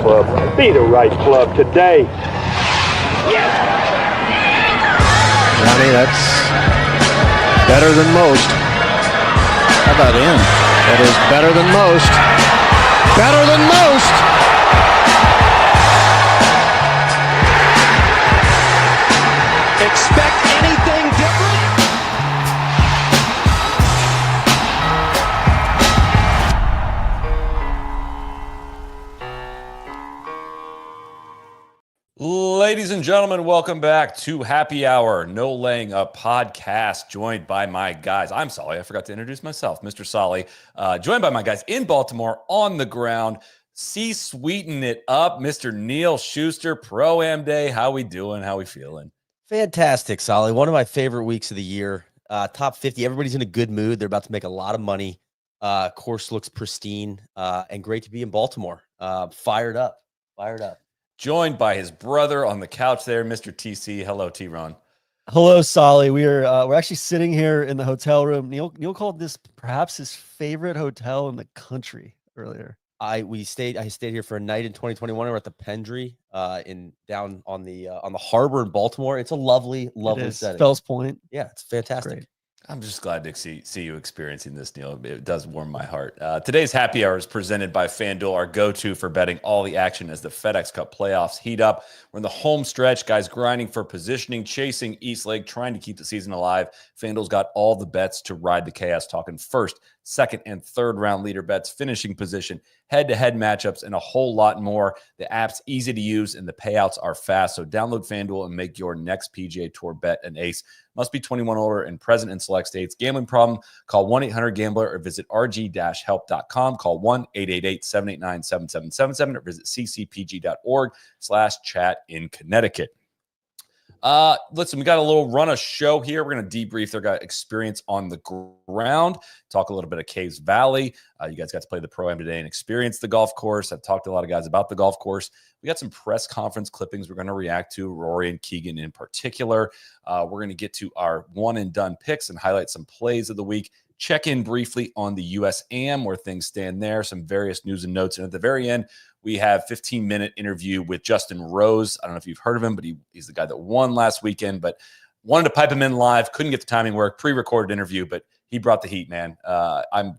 club. Be the right club today. Yes! Johnny, that's better than most. How about in? That is better than most. Better than most! Expect anything different? Ladies and gentlemen, welcome back to Happy Hour, No Laying Up podcast, joined by my guys. I'm Solly. I forgot to introduce myself, Mr. Solly, joined by my guys in Baltimore on the ground. Sweeten it up, Mr. Neil Schuster, Pro-Am Day. How we doing? How we feeling? Fantastic, Solly. One of my favorite weeks of the year. Top 50. Everybody's in a good mood. They're about to make a lot of money. Course looks pristine and great to be in Baltimore. Fired up. Joined by his brother on the couch there, Mr. TC. Hello, T-Ron. Hello, Solly. We're actually sitting here in the hotel room. Neil called this perhaps his favorite hotel in the country earlier. I stayed here for a night in 2021. We're at the Pendry down on the harbor in Baltimore. It's a lovely setting. Fells Point. Yeah, it's fantastic. Great. I'm just glad to see you experiencing this, Neil. It does warm my heart. Today's Happy Hour is presented by FanDuel, our go-to for betting all the action as the FedEx Cup playoffs heat up. We're in the home stretch, guys grinding for positioning, chasing East Lake, trying to keep the season alive. FanDuel's got all the bets to ride the chaos, talking first, second, and third round leader bets, finishing position, head-to-head matchups, and a whole lot more. The app's easy to use, and the payouts are fast. So download FanDuel and make your next PGA Tour bet an ace. Must be 21 or older and present in select states. Gambling problem? Call 1-800-GAMBLER or visit rg-help.com. Call 1-888-789-7777 or visit ccpg.org/chat in Connecticut. Listen, we got a little run of show here. We're going to debrief their experience on the ground, talk a little bit of Caves Valley. You guys got to play the Pro-Am today and experience the golf course. I've talked to a lot of guys about the golf course. We got some press conference clippings we're going to react to, Rory and Keegan in particular. We're going to get to our one and done picks and highlight some plays of the week. Check in briefly on the USAM, where things stand there, some various news and notes. And at the very end, we have 15-minute interview with Justin Rose. I don't know if you've heard of him, but he's the guy that won last weekend, but wanted to pipe him in live. Couldn't get the timing work. Pre-recorded interview, but he brought the heat, man. I'm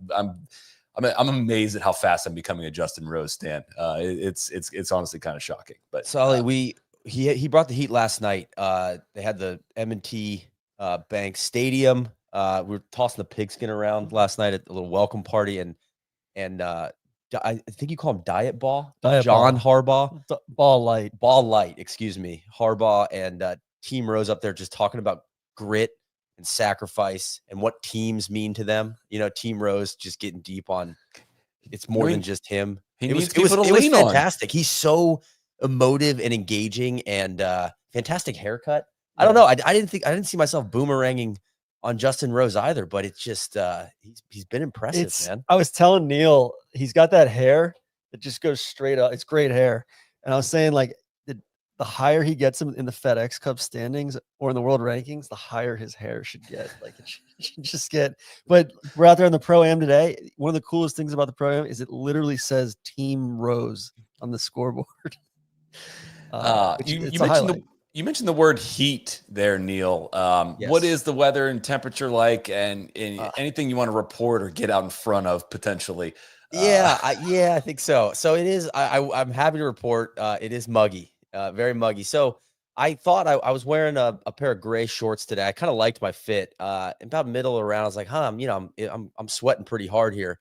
amazed at how fast I'm becoming a Justin Rose stan. It's honestly kind of shocking. But Solly, he brought the heat last night. They had the M&T Bank Stadium. We were tossing the pigskin around last night at a little welcome party, and I think you call him Diet Ball. John Harbaugh. Ball light. Excuse me. Harbaugh and Team Rose up there just talking about grit and sacrifice and what teams mean to them. You know, Team Rose just getting deep on it's more than just him. It was fantastic. He's so emotive and engaging and fantastic haircut. I don't know. I didn't see myself boomeranging on Justin Rose either, but it's just he's been impressive, man. I was telling Neil, he's got that hair that just goes straight up. It's great hair. And I was saying, like, the higher he gets him in the FedEx Cup standings or in the world rankings, the higher his hair should get. Like, it should just get. But we're out there in the Pro-Am today. One of the coolest things about the Pro-Am is it literally says Team Rose on the scoreboard. You mentioned the word heat there, Neil. Yes. What is the weather and temperature like, and anything you want to report or get out in front of potentially? I think so. So it is. I'm happy to report it is muggy, very muggy. So I thought I was wearing a pair of gray shorts today. I kind of liked my fit. About middle around, I was like, I'm sweating pretty hard here.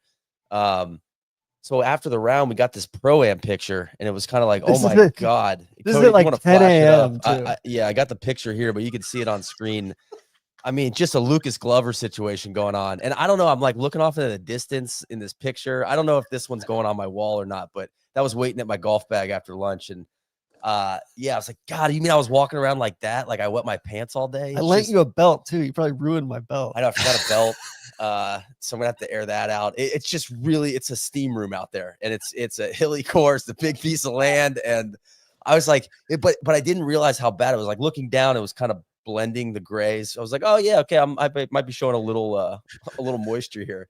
So after the round, we got this Pro-Am picture, and it was kind of like, oh my God. This is at like 10 a.m. I got the picture here, but you can see it on screen. I mean, just a Lucas Glover situation going on. And I don't know. I'm like looking off into the distance in this picture. I don't know if this one's going on my wall or not, but that was waiting at my golf bag after lunch. And I was like, God, you mean I was walking around like that? Like I wet my pants all day? I lent you a belt too. You probably ruined my belt. I know, I forgot a belt. So I'm gonna have to air that out. It's just really, it's a steam room out there, and it's a hilly course, a big piece of land. And I was like, but I didn't realize how bad it was. Like looking down, it was kind of blending the grays. I was like, oh yeah, okay, I might be showing a little moisture here.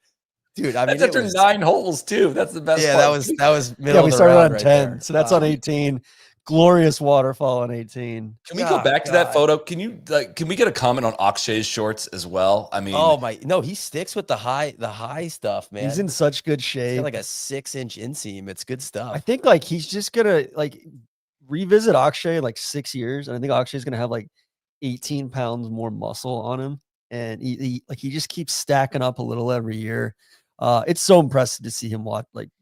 dude. I mean, That's after 9 holes too. That's the best. Yeah, part. that was middle. Yeah, of we the started round on right 10. there. So that's on 18. Glorious waterfall on 18. Can we go back to that photo? Can you can we get a comment on Akshay's shorts as well? I mean, oh my, no, he sticks with the high stuff, man. He's in such good He's shape. got like a 6-inch inseam. It's good stuff. I think like he's just gonna like revisit Akshay in like 6 years, and I think Akshay's gonna have like 18 pounds more muscle on him, and he just keeps stacking up a little every year. It's so impressive to see him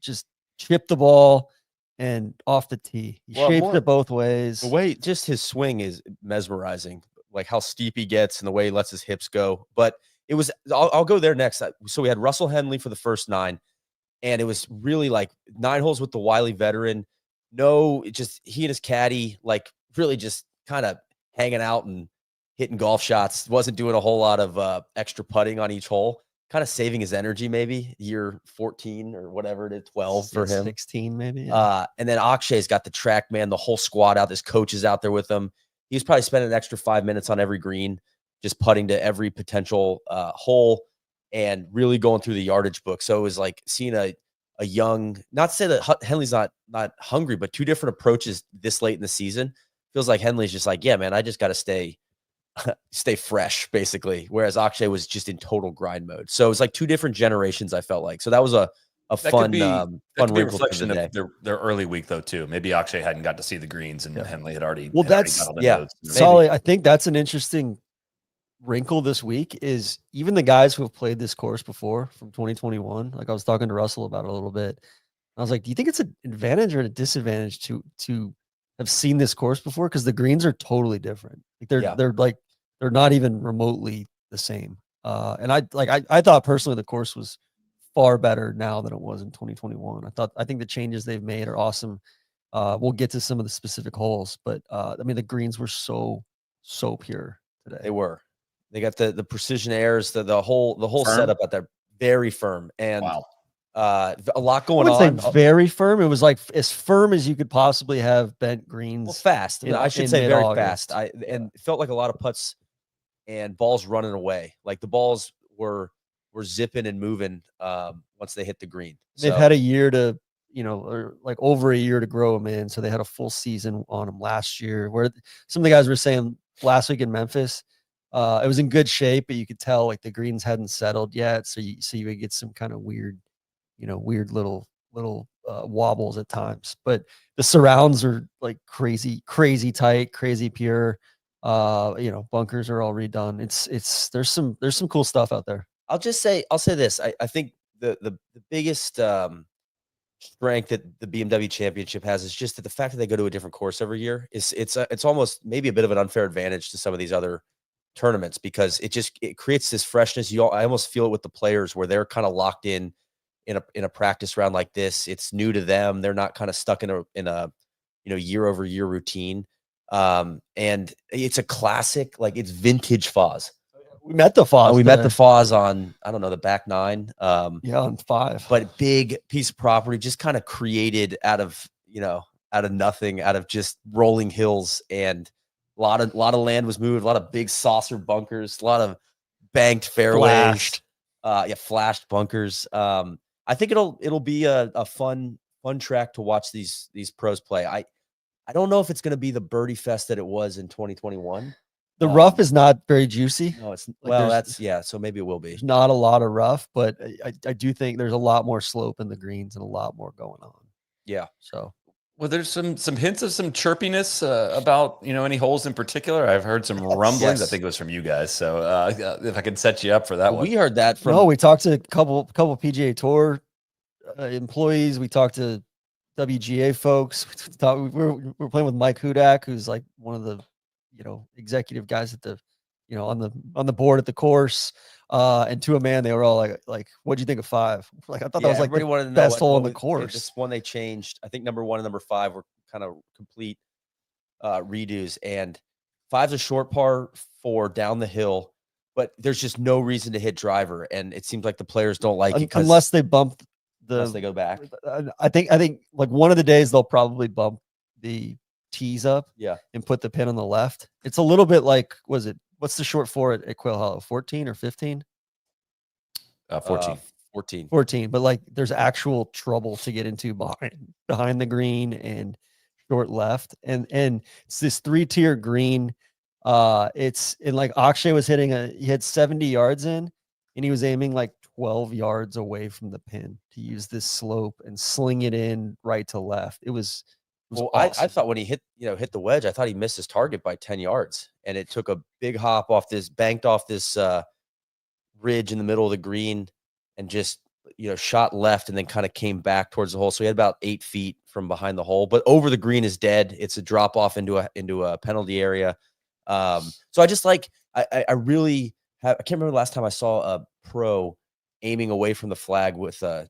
just chip the ball and off the tee. He shapes it both ways. The way just his swing is mesmerizing, like how steep he gets and the way he lets his hips go. But it was, I'll go there next. So we had Russell Henley for the first 9, and it was really like 9 holes with the wily veteran. No, just he and his caddy, like really just kind of hanging out and hitting golf shots. Wasn't doing a whole lot of extra putting on each hole. Kind of saving his energy, maybe year 14 or whatever it is, 12 for him. 16 maybe. Yeah. And then Akshay's got the track man, the whole squad out. His coach is out there with him. He's probably spending an extra 5 minutes on every green, just putting to every potential hole and really going through the yardage book. So it was like seeing a young, not to say that Henley's not hungry, but 2 different approaches this late in the season. Feels like Henley's just like, yeah, man, I just got to stay fresh, basically. Whereas Akshay was just in total grind mode. So it was like 2 different generations, I felt like. So that was a fun fun wrinkle reflection to the of day. their early week though too. Maybe Akshay hadn't got to see the greens and Henley had already. Well, that's Solly. I think that's an interesting wrinkle this week is even the guys who have played this course before from 2021. Like I was talking to Russell about it a little bit. I was like, do you think it's an advantage or a disadvantage to have seen this course before? Because the greens are totally different. Like they're not even remotely the same. And I thought personally the course was far better now than it was in 2021. I think the changes they've made are awesome. We'll get to some of the specific holes, but I mean the greens were so pure today. They were. They got the precision airs, the whole firm? setup out there, very firm, and Wow. a lot going I on. wouldn't say very firm. It was like as firm as you could possibly have bent greens. Well, fast. I should in say very mid-August. fast. And it felt like a lot of putts and balls running away. Like the balls were zipping and moving once they hit the green. They've had a year to, or like over a year to grow them in. So they had a full season on them last year. Where some of the guys were saying last week in Memphis, it was in good shape, but you could tell like the greens hadn't settled yet. So you would get some kind of weird little wobbles at times. But the surrounds are like crazy tight, crazy pure. Bunkers are all redone. There's some cool stuff out there. I'll say this. I think the biggest strength that the BMW Championship has is just that the fact that they go to a different course every year it's almost maybe a bit of an unfair advantage to some of these other tournaments because it creates this freshness. I almost feel it with the players where they're kind of locked in a practice round like this. It's new to them. They're not kind of stuck in a year over year routine. And it's a classic, like it's vintage Foz. We met the Foz. We met the Foz on, I don't know, the back 9. On 5. But big piece of property just kind of created out of nothing, out of just rolling hills, and a lot of land was moved, a lot of big saucer bunkers, a lot of banked fairways, flashed bunkers. I think it'll be a fun track to watch these pros play. I don't know if it's going to be the birdie fest that it was in 2021. The rough is not very juicy. No, it's like so maybe it will be. There's not a lot of rough, but I do think there's a lot more slope in the greens and a lot more going on. Yeah. So well, there's some hints of some chirpiness about any holes in particular. I've heard some rumblings. I think it was from you guys. So if I could set you up for that one, we heard that from. No, we talked to a couple PGA Tour employees. We talked to WGA folks. We're playing with Mike Hudak, who's like one of the executive guys at the on the board at the course. And to a man, they were all like, what'd you think of 5? Like, I thought that was like the best hole on the course. This one they changed. I think number 1 and number 5 were kind of complete redos, and 5's a short par 4 down the hill, but there's just no reason to hit driver. And it seems like the players don't like it unless they bump unless they go back. I think like one of the days they'll probably bump the tees up and put the pin on the left. It's a little bit like, what's the short 4 at Quail Hollow, 14 or 15? 14. 14. 14, but like there's actual trouble to get into behind the green and short left. And it's this 3-tier green. It's in like Akshay was he had 70 yards in, and he was aiming like 12 yards away from the pin to use this slope and sling it in right to left. It was Well, awesome. I thought when he hit the wedge, I thought he missed his target by 10 yards, and it took a big hop banked off this ridge in the middle of the green, and just shot left, and then kind of came back towards the hole. So he had about 8 feet from behind the hole, but over the green is dead. It's a drop off into a penalty area. So I just I really I can't remember the last time I saw a pro aiming away from the flag with a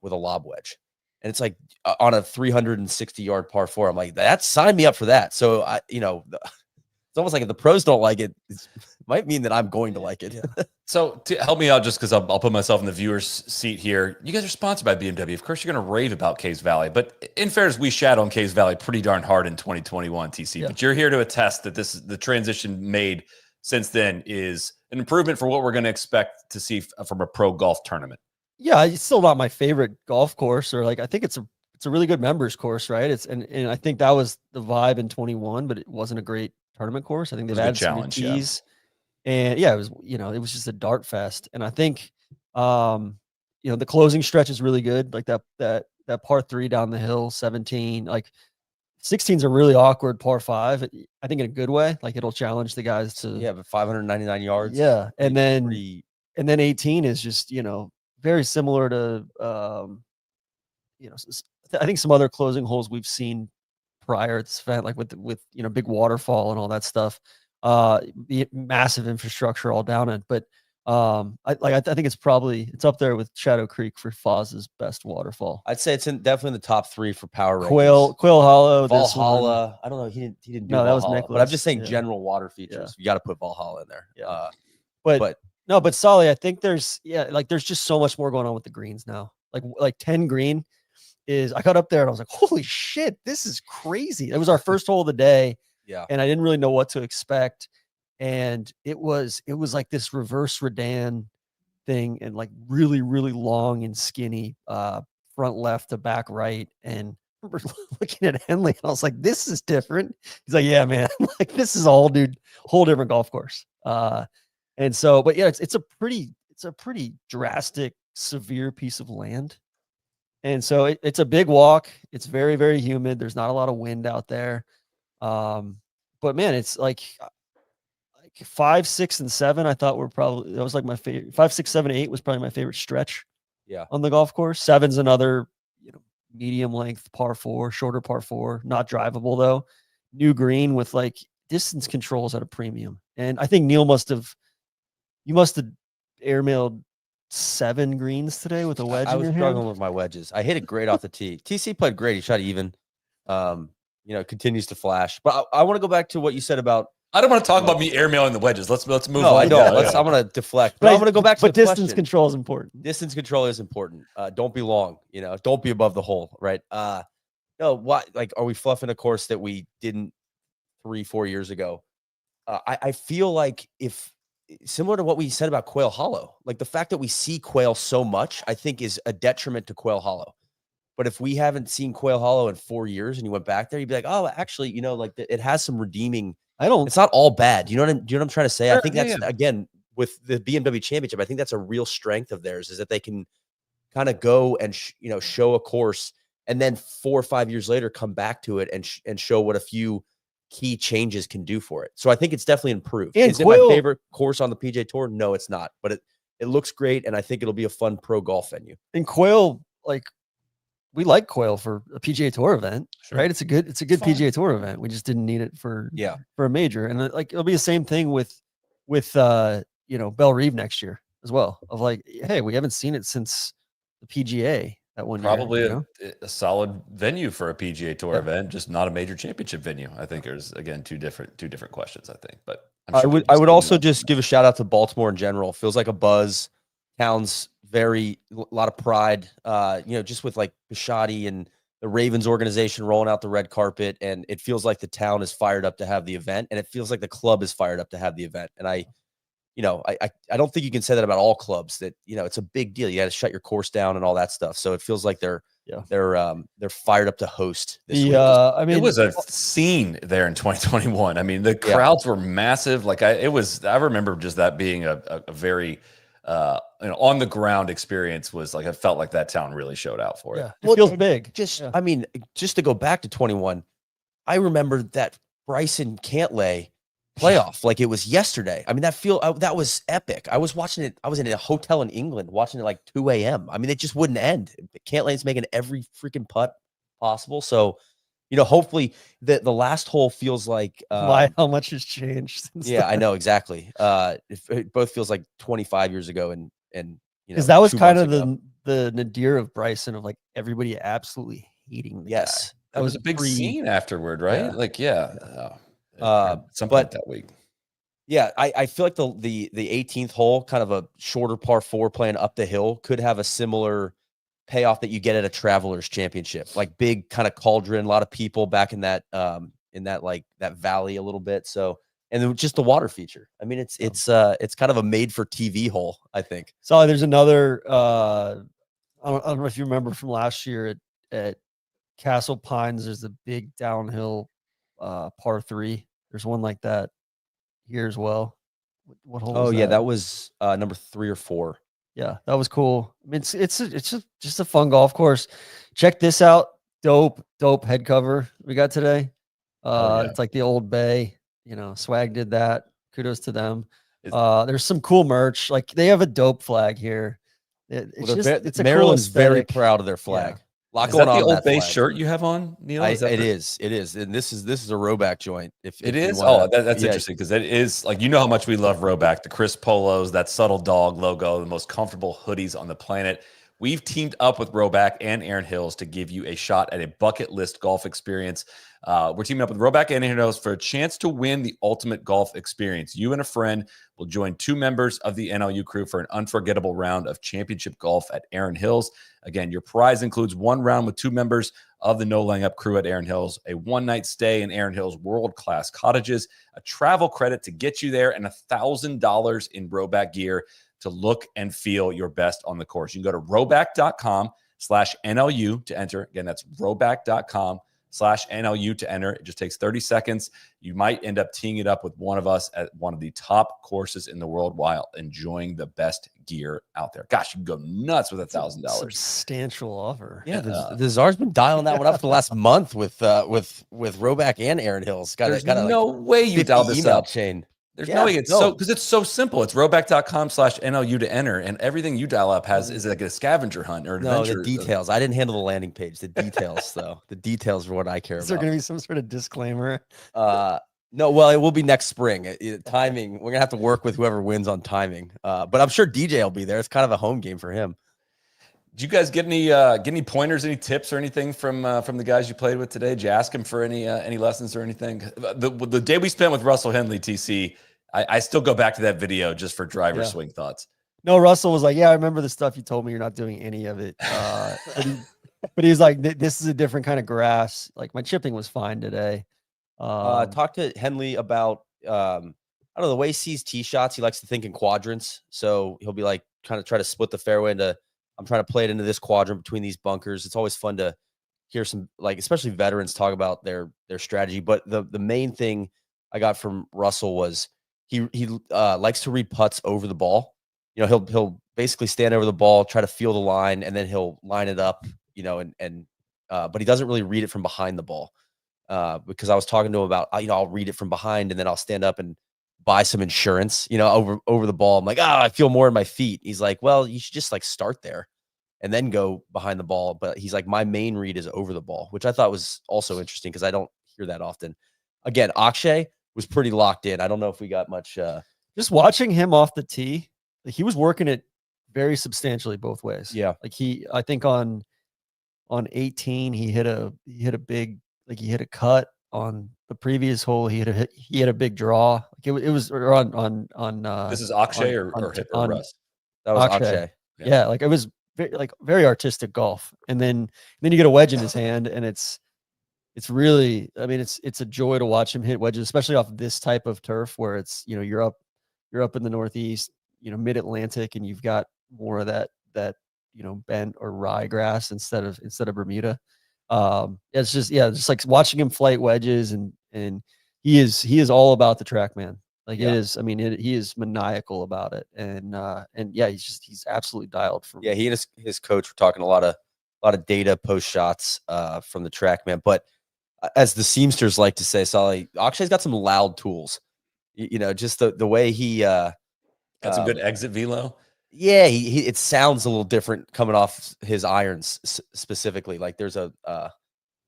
lob wedge. And it's like on a 360-yard par 4. I'm like, that sign me up for that. So it's almost like if the pros don't like it, it might mean that I'm going to like it. So to help me out, just because I'll put myself in the viewer's seat here. You guys are sponsored by BMW. Of course, you're going to rave about Caves Valley, but in fairness, we shat on Caves Valley pretty darn hard in 2021, TC. Yeah. But you're here to attest that the transition made since then is an improvement for what we're going to expect to see from a pro golf tournament. Yeah, it's still not my favorite golf course, or like I think it's a really good members course, right? And I think that was the vibe in 21, but it wasn't a great tournament course. I think they've added some new keys. And yeah, it was just a dart fest. And I think the closing stretch is really good. Like that par 3 down the hill, 17, like 16's a really awkward par 5. I think in a good way. Like it'll challenge the guys to but 599 yards. Yeah. And then 18 is just, very similar to I think some other closing holes we've seen prior to this event, like with big waterfall and all that stuff. Massive infrastructure all down it, but I think it's up there with Shadow Creek for Foz's best waterfall. I'd say it's definitely in the top 3 for power rankings. Quail Hollow, Valhalla. I don't know. He didn't do no, Valhalla, that was Nicholas. but I'm just saying general water features. You got to put Valhalla in there. Yeah. But Solly, I think there's just so much more going on with the greens now. Like 10 green is, I got up there and I was like, holy shit, this is crazy. It was our first hole of the day. Yeah. And I didn't really know what to expect. And it was like this reverse Redan thing, and like really, really long and skinny front left to back right. And I remember looking at Henley and I was like, this is different. He's like, yeah, man, like this is a whole different golf course. And so, but yeah, it's a pretty drastic, severe piece of land. And so it's a big walk. It's very, very humid. There's not a lot of wind out there. But man, it's like 5, 6, and 7. I thought that was like my favorite. 5, 6, 7, 8 was probably my favorite stretch. Yeah. On the golf course. 7's another, medium length par 4, shorter par 4, not drivable though. New green with like distance controls at a premium. And I think Neil must have airmailed 7 greens today with a wedge. I was struggling with my wedges. I hit it great off the tee. TC played great. He shot even. Continues to flash. But I want to go back to what you said about. I don't want to talk about me airmailing the wedges. Let's move on. No, I don't. I'm going to deflect. But I'm going to go back to the distance question. Control is important. Distance control is important. Don't be long. Don't be above the hole. Right. No. What? Like, are we fluffing a course that we didn't 3-4 years ago? I feel like similar to what we said about Quail Hollow, like the fact that we see Quail so much, I think is a detriment to Quail Hollow. But if we haven't seen Quail Hollow in 4 years and you went back there, you'd be like, oh, actually, it has some redeeming. It's not all bad. You know what I'm trying to say? I think that's again with the BMW Championship. I think that's a real strength of theirs, is that they can kind of go and show a course, and then 4 or 5 years later come back to it and show what a few key changes can do for it. So I think it's definitely improved. And is it my favorite course on the PGA Tour? No, it's not. But it looks great, and I think it'll be a fun pro golf venue. And Quail, we like Quail for a PGA Tour event, right? It's a good PGA Tour event. We just didn't need it for a major. And it'll be the same thing with Belle Reve next year as well. Of like, hey, we haven't seen it since the PGA that one Probably year. a solid venue for a PGA Tour event, just not a major championship venue. I think there's again two different questions. I think, but I would also just give a shout out to Baltimore in general. Feels like a buzz. Town's a lot of pride, just with like Bishotti and the Ravens organization rolling out the red carpet. And it feels like the town is fired up to have the event, and it feels like the club is fired up to have the event. And I don't think you can say that about all clubs. That it's a big deal. You got to shut your course down and all that stuff. So it feels like they're fired up to host this week. I mean, it was a scene there in 2021. I mean, the crowds were massive. Like I remember just that being a very on the ground experience. Was like I felt like that town really showed out for it. It feels big. I mean, just to go back to 21, I remember that Bryson Cantlay playoff like it was yesterday. I mean, that was epic. I was watching it. I was in a hotel in England watching it like 2 a.m. I mean, it just wouldn't end. Cantlay's making every freaking putt possible. So, hopefully the last hole feels like how much has changed since then. I know exactly. It both feels like 25 years ago and because that was kind of the nadir of Bryson of like everybody absolutely hating the guy. That was a big scene afterward, right? Something like that week. Yeah, I feel like the 18th hole, kind of a shorter par 4 playing up the hill, could have a similar payoff that you get at a Travelers Championship, like big kind of cauldron, a lot of people back in that like that valley a little bit. So, and then just the water feature. I mean, it's kind of a made for TV hole, I think. So there's another. I don't know if you remember from last year at Castle Pines. There's a big downhill par 3. There's one like that here as well. What hole? That was number 3 or 4. Yeah, that was cool. I mean, it's just a fun golf course. Check this out. Dope head cover we got today. It's like the Old Bay. Swag did that. Kudos to them. There's some cool merch. Like they have a dope flag here. It's a Maryland's cool very proud of their flag. Yeah. Is that the Old Bay shirt you have on, Neil? It is, and this is a Roback joint. If it is, that's interesting because it is like how much we love Roback, the crisp polos, that subtle dog logo, the most comfortable hoodies on the planet. We've teamed up with Roback and Erin Hills to give you a shot at a bucket list golf experience. We're teaming up with Roback and Erin Hills for a chance to win the ultimate golf experience. You and a friend will join 2 members of the NLU crew for an unforgettable round of championship golf at Erin Hills. Again, your prize includes 1 round with 2 members of the No Laying Up crew at Erin Hills, a 1-night stay in Erin Hills world-class cottages, a travel credit to get you there, and $1,000 in Roback gear to look and feel your best on the course. You can go to roback.com/NLU to enter. Again, that's roback.com/NLU to enter. It just takes 30 seconds. You might end up teeing it up with one of us at one of the top courses in the world while enjoying the best gear out there. Gosh, you can go nuts with $1,000. Substantial offer. Yeah, the Czar's been dialing that one up for the last month with Roback and Erin Hills. There's no way you dial this up. Chain. There's no way because it's so simple. It's roback.com/NLU to enter, and everything you dial up is like a scavenger hunt or adventure. No, the details. I didn't handle the landing page. The details, though. The details are what I care about. Is there going to be some sort of disclaimer? No, well, it will be next spring. Timing, we're gonna have to work with whoever wins on timing. But I'm sure DJ will be there. It's kind of a home game for him. Did you guys get any pointers, any tips or anything from the guys you played with today? Did you ask him for any lessons or anything? The day we spent with Russell Henley, TC, I still go back to that video just for driver swing thoughts. No, Russell was like, yeah, I remember the stuff you told me. You're not doing any of it. But he's like, this is a different kind of grass. Like my chipping was fine today. Talk to Henley about I don't know, the way he sees tee shots. He likes to think in quadrants, so he'll be like kind of try to split the fairway into. I'm trying to play it into this quadrant between these bunkers. It's always fun to hear some, like, especially veterans talk about their strategy. But the main thing I got from Russell was he likes to read putts over the ball. He'll basically stand over the ball, try to feel the line, and then he'll line it up. But he doesn't really read it from behind the ball. Because I was talking to him about, I'll read it from behind and then I'll stand up and buy some insurance, over the ball. I'm like, I feel more in my feet. He's like, well, you should just like start there and then go behind the ball. But he's like, my main read is over the ball, which I thought was also interesting because I don't hear that often. Again, Akshay was pretty locked in. I don't know if we got much. Just watching him off the tee, he was working it very substantially both ways. Yeah. Like I think on 18, he hit a big, like he hit a cut. On the previous hole, he had a big draw. Like it was on. This is Akshay or Russ? That was Akshay. Yeah, like it was very artistic golf. And then you get a wedge in his hand, and it's really, I mean, it's a joy to watch him hit wedges, especially off this type of turf where it's you're up you're up in the Northeast, mid-Atlantic, and you've got more of that bent or ryegrass instead of Bermuda. It's just like watching him flight wedges, and he is all about the track, man. Like it is. I mean, he is maniacal about it, and yeah, he's absolutely dialed for. Yeah, he and his coach were talking a lot of data post shots from the track, man. But as the Seamsters like to say, Solly, Akshay's got some loud tools. Just the way he got some good exit velo. Yeah, it sounds a little different coming off his irons specifically. Like there's a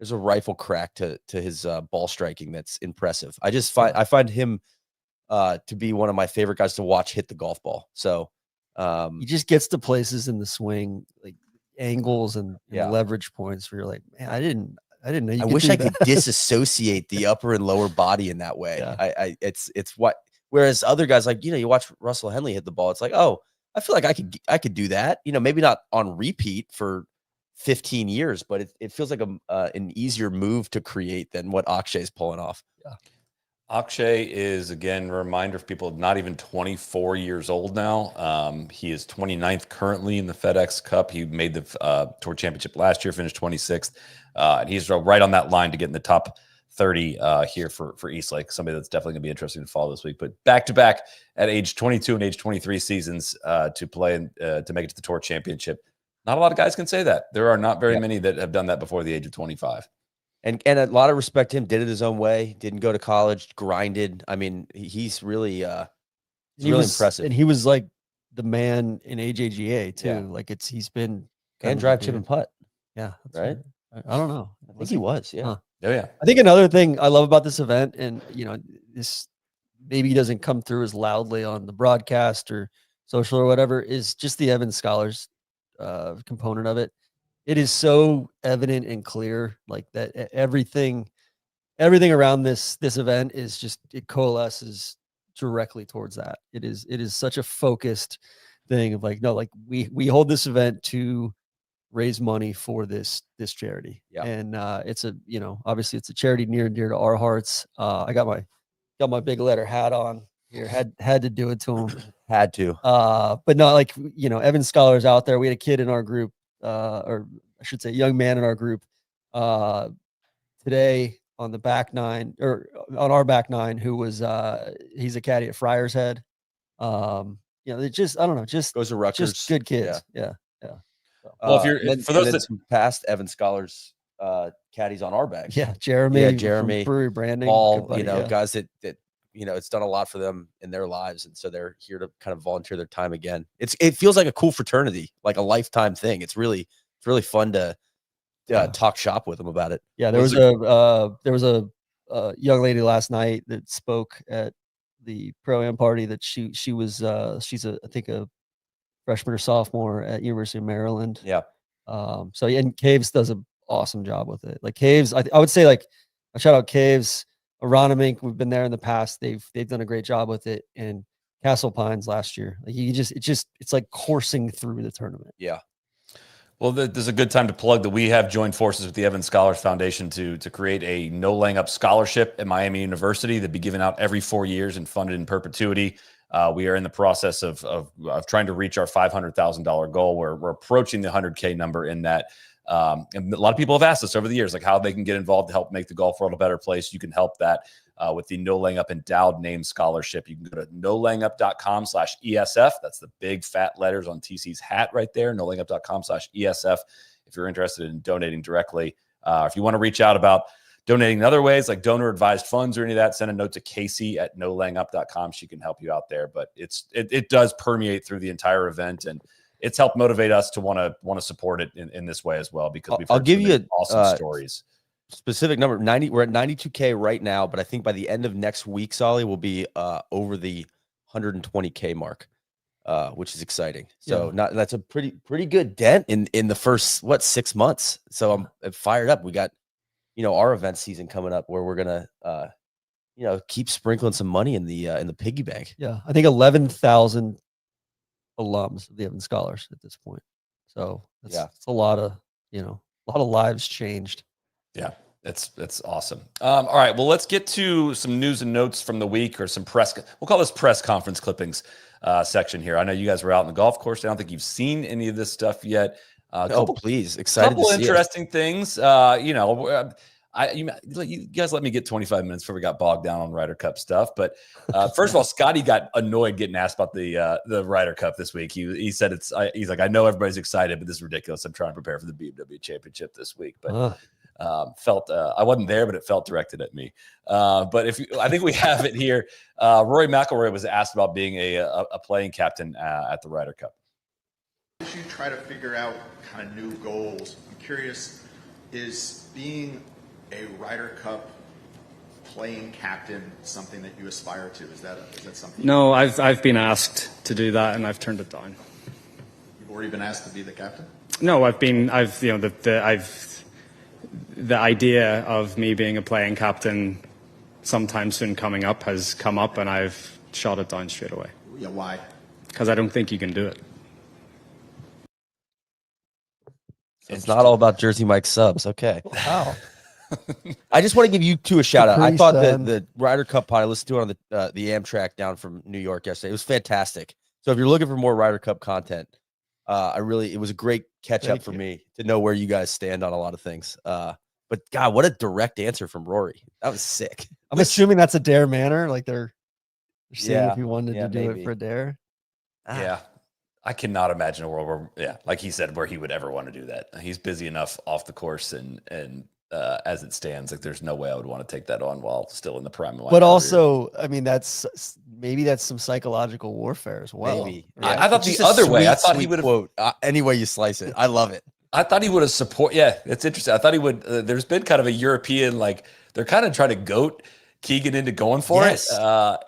rifle crack to his ball striking that's impressive. I find him to be one of my favorite guys to watch hit the golf ball. So he just gets to places in the swing, like angles and leverage points where you're like, man, I didn't know you I could wish do I that. could disassociate the upper and lower body in that way. Yeah. It's what, whereas other guys, like, you watch Russell Henley hit the ball, it's like, oh, I feel like I could do that. Maybe not on repeat for 15 years, but it feels like an easier move to create than what Akshay's pulling off. Yeah. Akshay is, again, a reminder for people, not even 24 years old now. He is 29th currently in the FedEx Cup. He made the Tour Championship last year, finished 26th. And he's right on that line to get in the top 30 here for Eastlake, somebody that's definitely going to be interesting to follow this week. But back-to-back at age 22 and age 23 seasons to play and to make it to the Tour Championship. Not a lot of guys can say that. There are not very many that have done that before the age of 25. And a lot of respect to him. Did it his own way. Didn't go to college. Grinded. I mean, he's really impressive. And he was like the man in AJGA too. Yeah. Like he's been And drive, chip, and putt. Yeah, right. I don't know. I think he was. Yeah. Huh. Oh yeah. I think another thing I love about this event, and this maybe doesn't come through as loudly on the broadcast or social or whatever, is just the Evan Scholars component of it. It is so evident and clear, like that everything around this event is just, it coalesces directly towards that. It is such a focused thing of like, no, like we hold this event to raise money for this charity. Yeah. And it's obviously it's a charity near and dear to our hearts. I got my big letter hat on here. Had to do it to him. Had to. But no, like, Evan Scholars out there. We had a kid in our group, or I should say a young man in our group today on the back nine, or on our back nine, who was he's a caddy at Friar's Head. It just, I don't know, just Goes to Rutgers. just good kids. Yeah. Well, if you're for those that some past Evan Scholars caddies on our bag. Yeah, Jeremy Jeremy, from Brewery Branding, all good buddy, guys that it's done a lot for them in their lives, and so they're here to kind of volunteer their time again. It feels like a cool fraternity, like a lifetime thing. It's really fun to talk shop with them about it. Yeah, there was a young lady last night that spoke at the pro-am party that she's I think a freshman or sophomore at University of Maryland. Yeah. And Caves does an awesome job with it. Like Caves, I would say, like, I shout out Caves, Aronimink. We've been there in the past. They've done a great job with it. And Castle Pines last year, like it's like coursing through the tournament. Yeah. Well, there's a good time to plug that we have joined forces with the Evan Scholars Foundation to create a no laying up scholarship at Miami University that'd be given out every 4 years and funded in perpetuity. We are in the process of trying to reach our $500,000 goal. We're approaching the 100K number in that. And a lot of people have asked us over the years, like, how they can get involved to help make the golf world a better place. You can help that with the No Laying Up Endowed Name Scholarship. You can go to nolayingup.com/ESF. That's the big fat letters on TC's hat right there, nolayingup.com/ESF. If you're interested in donating directly, if you want to reach out about donating in other ways, like donor advised funds or any of that, send a note to Casey at nolayingup.com. She can help you out there. But it does permeate through the entire event, and it's helped motivate us to want to support it in this way as well, because I'll give you awesome stories. Specific number 90. We're at 92K right now, but I think by the end of next week, Solly, we'll be over the 120K mark, which is exciting. So that's a pretty good dent in the first 6 months. So I'm fired up. We got our event season coming up where we're gonna keep sprinkling some money in the piggy bank. Yeah, I think 11,000 alums of the Evan Scholars at this point. So it's a lot of lives changed. Yeah. That's awesome. All right, well, let's get to some news and notes from the week, or some press. We'll call this press conference clippings section here. I know you guys were out in the golf course. I don't think you've seen any of this stuff yet. Please, excited to see interesting things. You guys let me get 25 minutes before we got bogged down on Ryder Cup stuff. But first of all, Scotty got annoyed getting asked about the Ryder Cup this week. He said he's like, I know everybody's excited, but this is ridiculous. I'm trying to prepare for the BMW Championship this week, but felt I wasn't there, but it felt directed at me. But I think we have it here. Rory McIlroy was asked about being a playing captain at the Ryder Cup. As you try to figure out kind of new goals, I'm curious, is being a Ryder Cup playing captain something that you aspire to? Is that something? No, I've been asked to do that and I've turned it down. You've already been asked to be the captain? No, the idea of me being a playing captain sometime soon coming up has come up, and I've shot it down straight away. Yeah, why? Because I don't think you can do it. It's not all about Jersey Mike subs. Okay. Wow. I just want to give you two a shout out. I Capri thought Sun. the Ryder Cup pod, I listened to it on the Amtrak down from New York yesterday. It was fantastic. So if you're looking for more Ryder Cup content, it was a great catch up for me to know where you guys stand on a lot of things. But God, what a direct answer from Rory. That was sick. I'm assuming that's a dare manner. Like they're seeing if he wanted to do maybe. it for a dare. Yeah. I cannot imagine a world where, like he said, where he would ever want to do that. He's busy enough off the course, and as it stands, like there's no way I would want to take that on while still in the prime of my But career. also, I mean, that's some psychological warfare as well. Maybe. right? I thought Just the a other way. I sweet, thought he sweet would have. quote. Any way you slice it, I love it. I thought he would have support. Yeah, it's interesting. I thought he would. There's been kind of a European, like they're kind of trying to goat Keegan into going for Yes. it,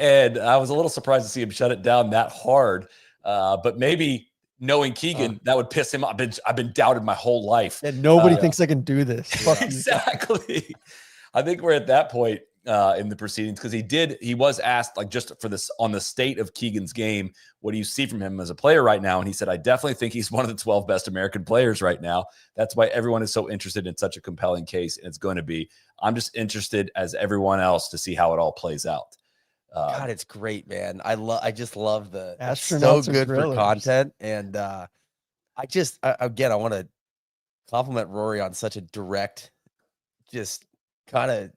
and I was a little surprised to see him shut it down that hard. But maybe knowing Keegan, that would piss him off. I've been doubted my whole life. And nobody thinks I can do this. Fuck you. Exactly. I think we're at that point in the proceedings, because he was asked, like, just for this on the state of Keegan's game, what do you see from him as a player right now? And he said, I definitely think he's one of the 12 best American players right now. That's why everyone is so interested in such a compelling case. And it's going to be, I'm just interested as everyone else to see how it all plays out. God, it's great, man. I just love the Astronauts so are good for thrillers. content. And I want to compliment Rory on such a direct, just kind of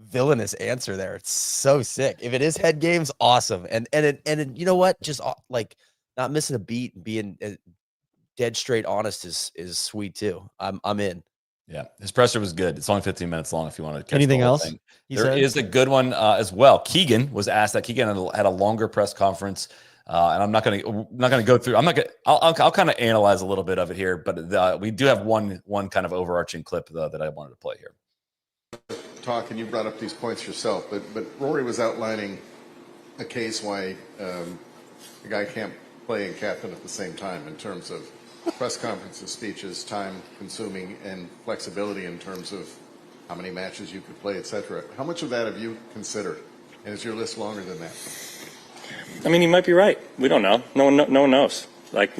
villainous answer there. It's so sick. If it is head games, awesome. And you know what? Just like not missing a beat and being dead straight honest is sweet too. I'm in. Yeah, his presser was good. It's only 15 minutes long if you want to catch Anything the whole else? thing. There is a good one as well. Keegan was asked that. Keegan had a longer press conference, and I'm not going to go through. I'll kind of analyze a little bit of it here, but we do have one kind of overarching clip that I wanted to play here. Talk, and you brought up these points yourself, but Rory was outlining a case why a guy can't play and captain at the same time in terms of press conferences, speeches, time consuming, and flexibility in terms of how many matches you could play, etc. How much of that have you considered? And is your list longer than that? I mean, he might be right. We don't know. No one knows. Like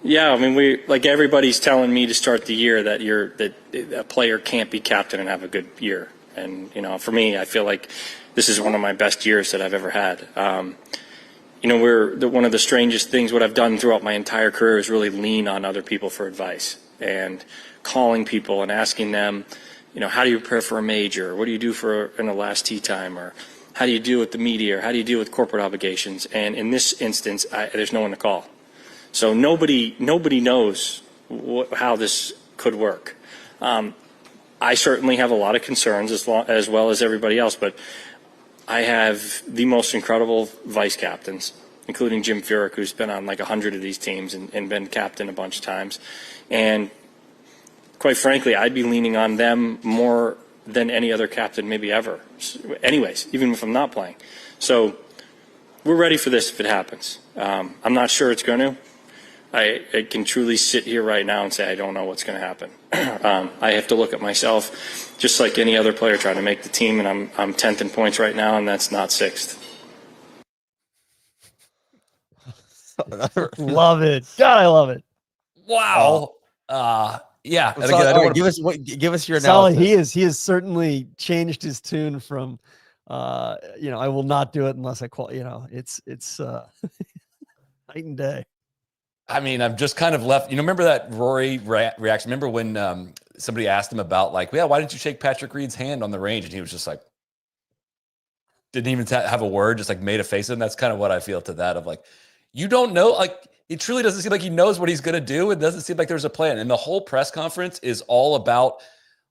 yeah, I mean, like everybody's telling me to start the year that a player can't be captain and have a good year. And, for me, I feel like this is one of my best years that I've ever had. One of the strangest things, what I've done throughout my entire career is really lean on other people for advice and calling people and asking them, how do you prepare for a major? What do you do in the last tee time? Or how do you deal with the media? Or how do you deal with corporate obligations? And in this instance, there's no one to call. So nobody knows how this could work. I certainly have a lot of concerns as well as everybody else, but I have the most incredible vice captains, including Jim Furyk, who's been on like 100 of these teams and been captain a bunch of times. And quite frankly, I'd be leaning on them more than any other captain maybe ever. Anyways, even if I'm not playing. So we're ready for this if it happens. I'm not sure it's going to. I can truly sit here right now and say I don't know what's going to happen. I have to look at myself just like any other player trying to make the team, and I'm 10th in points right now, and that's not 6th. Love it. God, I love it. Wow. Yeah, Well, and Solly, again, I all don't right, want give us your Solly, analysis. he has certainly changed his tune from, I will not do it unless I qualify. It's night and day. I mean, I'm just kind of left. Remember that Rory reaction? Remember when somebody asked him about, like, yeah, why didn't you shake Patrick Reed's hand on the range? And he was just like, didn't even have a word, just like made a face. And that's kind of what I feel to that of like, you don't know. Like, it truly doesn't seem like he knows what he's going to do. It doesn't seem like there's a plan. And the whole press conference is all about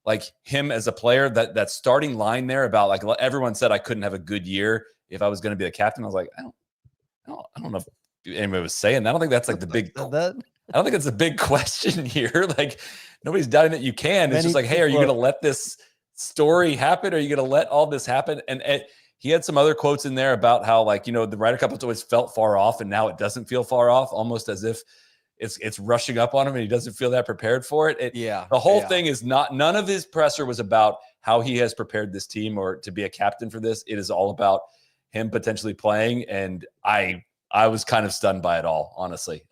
like him as a player. That starting line there about like everyone said I couldn't have a good year if I was going to be the captain. I was like, I don't know if anybody was saying that. I don't think that's like the big. I don't think it's a big question here. Like nobody's doubting that you can. It's just like, hey, are you going to let this story happen? Are you going to let all this happen? And he had some other quotes in there about how, like, the Ryder Cup has always felt far off, and now it doesn't feel far off, almost as if it's rushing up on him, and he doesn't feel that prepared for it. The whole thing is none of his presser was about how he has prepared this team or to be a captain for this. It is all about him potentially playing, and I was kind of stunned by it all, honestly.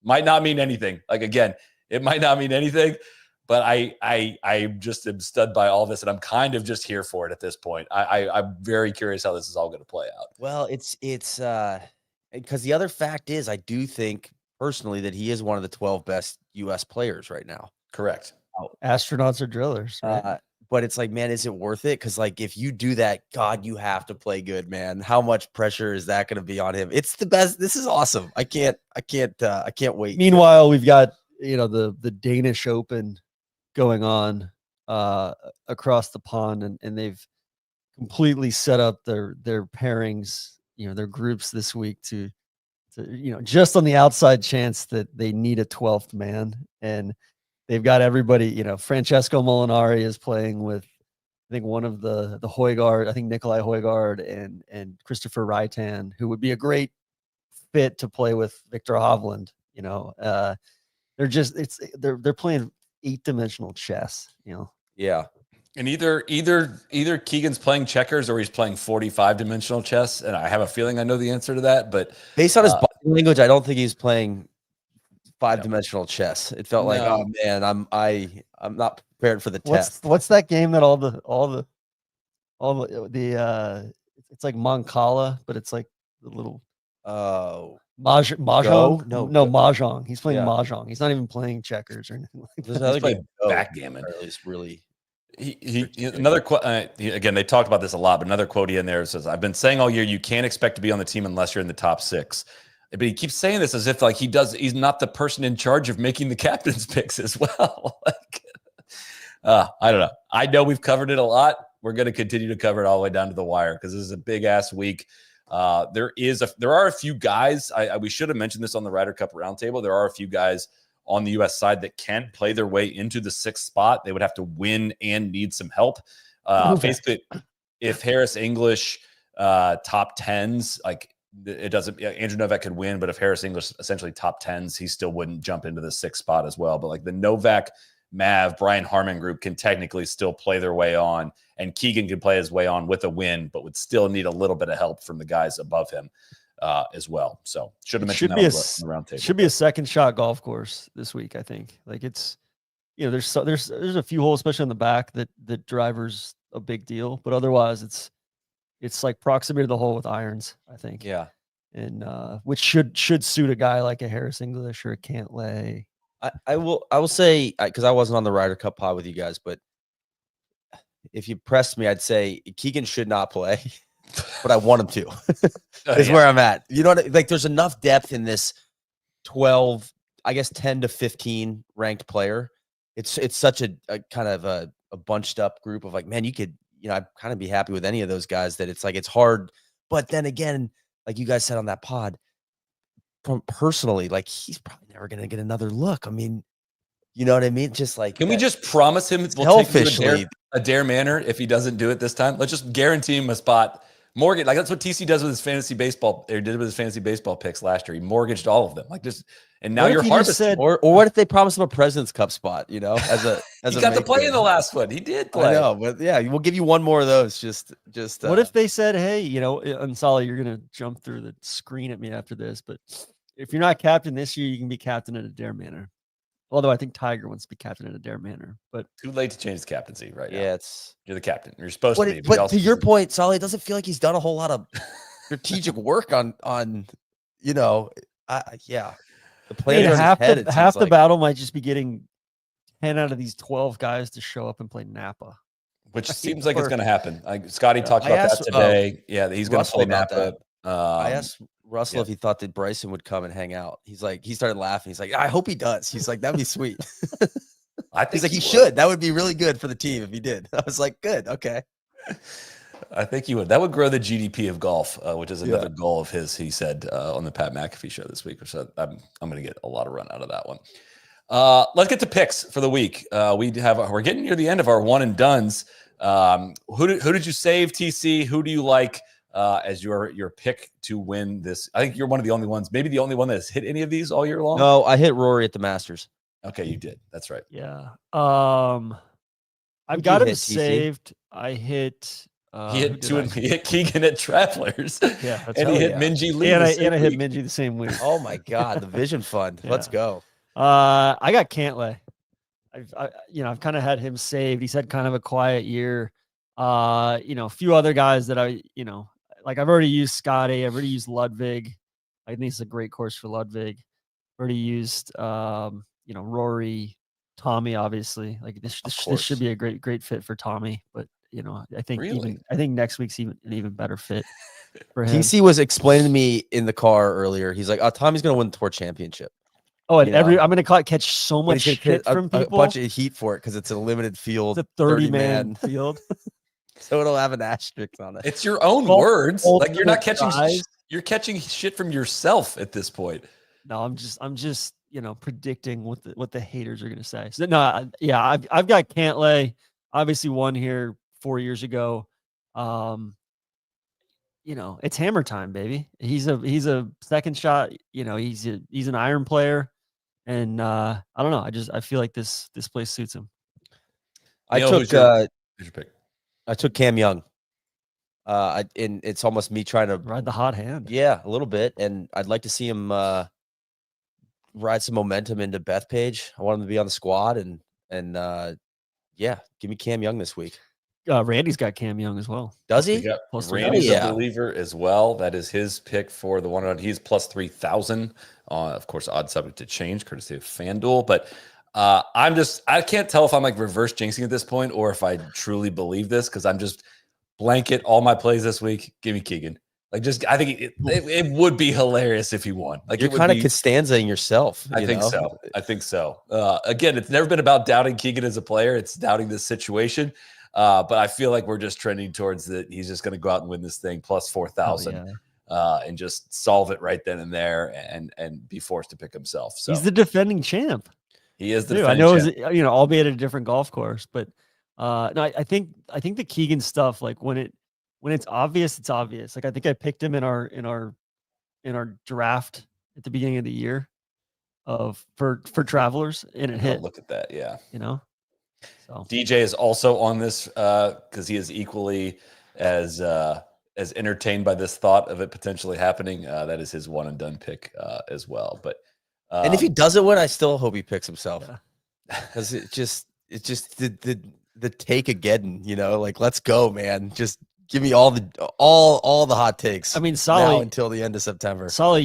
Might not mean anything. Like, again, it might not mean anything, but I just am stunned by all this, and I'm kind of just here for it at this point. I'm very curious how this is all going to play out. Well, it's because the other fact is, I do think personally that he is one of the 12 best U.S. players right now. Correct. Astronauts or drillers, right? But it's like, man, is it worth it? Because like, if you do that, God, you have to play good, man. How much pressure is that going to be on him? It's the best. This is awesome. I can't wait. Meanwhile, we've got the Danish Open going on across the pond, and they've completely set up their pairings, their groups this week to just on the outside chance that they need a 12th man, and they've got everybody. Francesco Molinari is playing with, I think, one of the Højgaard, I think Nikolai Højgaard and Christopher Reitan, who would be a great fit to play with Victor Hovland. They're playing 8-dimensional chess. Yeah. And either Keegan's playing checkers or he's playing 45-dimensional chess, and I have a feeling I know the answer to that. But based on his body language, I don't think he's playing 5-dimensional chess. It felt like, oh man, I'm not prepared for the test. What's that game that all the it's like Mancala, but it's like the little Mahjong? No, Mahjong. He's playing Mahjong. He's not even playing checkers or anything like that. He's playing backgammon. It's really. Another quote. Again, they talked about this a lot, but another quote in there says, "I've been saying all year you can't expect to be on the team unless you're in the top 6." But he keeps saying this as if like he's not the person in charge of making the captain's picks as well. I don't know. I know we've covered it a lot. We're going to continue to cover it all the way down to the wire because this is a big ass week. There are a few guys. We should have mentioned this on the Ryder Cup roundtable. There are a few guys on the U.S. side that can play their way into the 6th spot. They would have to win and need some help. Basically, if Harris English top 10s, like it doesn't, Andrew Novak could win, but if Harris English essentially top 10s, he still wouldn't jump into the 6th spot as well. But like the Novak, Mav, Brian Harman group can technically still play their way on, and Keegan can play his way on with a win, but would still need a little bit of help from the guys above him as well. So should have mentioned that on the round table. Should be a second shot golf course this week, I think. Like it's, there's a few holes, especially on the back, that driver's a big deal, but otherwise it's like proximity to the hole with irons, I think. Yeah. And which should suit a guy like a Harris English or a Cantlay. I will say, because I wasn't on the Ryder Cup pod with you guys, but if you pressed me, I'd say Keegan should not play, but I want him to. Is where I'm at. You know what? Like, there's enough depth in this 12, I guess 10 to 15 ranked player. It's such a kind of a bunched up group of like, man, you could, I'd kind of be happy with any of those guys. That it's like it's hard, but then again, like you guys said on that pod, personally, like he's probably never going to get another look. I mean, you know what I mean? Just like, can we just promise him we'll take a dare manor if he doesn't do it this time? Let's just guarantee him a spot. Mortgage, like that's what TC does with his fantasy baseball, or did with his fantasy baseball picks last year. He mortgaged all of them. Like just, and now you're harvesting. Or what if they promise him a President's Cup spot? He got to play in the last one. He did play. I know, but yeah, we'll give you one more of those. Just. What if they said, hey, and Solly, you're gonna jump through the screen at me after this, but if you're not captain this year, you can be captain at a dare manor. Although I think Tiger wants to be captain in a Dare Manor, but Too late to change his captaincy right now. Yeah, You're the captain. You're supposed to be. but also to your just- point, Solly, it doesn't feel like he's done a whole lot of strategic work on yeah. The plans are in his head. It half seems the like. battle might just be getting 10 out of these 12 guys to show up and play Napa. which seems like it's going to happen. Scotty talked I about asked, that today. Yeah, he's going to Russell play about Napa. I asked Russell yeah. if he thought that Bryson would come and hang out. He's like, he started laughing. He's like, I hope he does. He's like, that'd be sweet. I think He's like, he would. should. That would be really good for the team if he did. I was like, good, okay. I think he would. That would grow the GDP of golf, which is another goal of his. He said on the Pat McAfee show this week. So I'm going to get a lot of run out of that one. Let's get to picks for the week. We're getting near the end of our one and dones. Who did you save, TC? Who do you like as your pick to win this? I think you're one of the only ones, maybe the only one that has hit any of these all year long. No, I hit Rory at the Masters. Okay, you did. That's right. Yeah. I've got him saved. I hit. He hit He hit Keegan at Travelers. Yeah, and he hit Minjee Lee. And I hit Minjee the same week. Oh my God, the Vision Fund. Yeah. Let's go. I got Cantlay. I've kind of had him saved. He's had kind of a quiet year. A few other guys that I've already used Scotty. I've already used Ludwig. I think it's a great course for Ludwig. Already used, Rory, Tommy. Obviously, like this should be a great fit for Tommy. But I think next week's an even better fit for him. TC was explaining to me in the car earlier. He's like, "Oh, Tommy's gonna win the Tour Championship." Oh, and I'm gonna catch so much shit from people. A bunch of heat for it because it's a limited field. It's a 30-man field. So it'll have an asterisk on it. It's your own words. Like you're not catching. You're catching shit from yourself at this point. No, I'm just predicting what the haters are gonna say. So no, I've got Cantlay. Obviously won here 4 years ago. It's hammer time, baby. He's a second shot. He's an iron player, and I don't know. I feel like this place suits him. Who's your pick? I took Cam Young. And it's almost me trying to ride the hot hand. Yeah, a little bit, and I'd like to see him ride some momentum into Bethpage. I want him to be on the squad, and give me Cam Young this week. Randy's got Cam Young as well. Does he? Randy's a believer as well. That is his pick for the one. He's plus 3,000. Of course, odd subject to change, courtesy of FanDuel. But I can't tell if I'm like reverse jinxing at this point or if I truly believe this because I'm just blanket all my plays this week. Give me Keegan. I think it would be hilarious if he won. Like you're kind of Costanza-ing yourself. I think so. Again, it's never been about doubting Keegan as a player. It's doubting this situation. But I feel like we're just trending towards that. He's just going to go out and win this thing plus 4,000 and just solve it right then and there and be forced to pick himself. So he's the defending champ. He is the defending champ. I know, albeit at a different golf course, but no, I think the Keegan stuff, like when it's obvious, it's obvious. Like I think I picked him in our draft at the beginning of the year for Travelers, and it hit. Look at that, yeah. So DJ is also on this because he is equally as entertained by this thought of it potentially happening. That is his one and done pick as well. But and if he doesn't win, I still hope he picks himself because it's just the take again. Like let's go, man. Just give me all the hot takes. I mean, Solly, now until the end of September. Solly,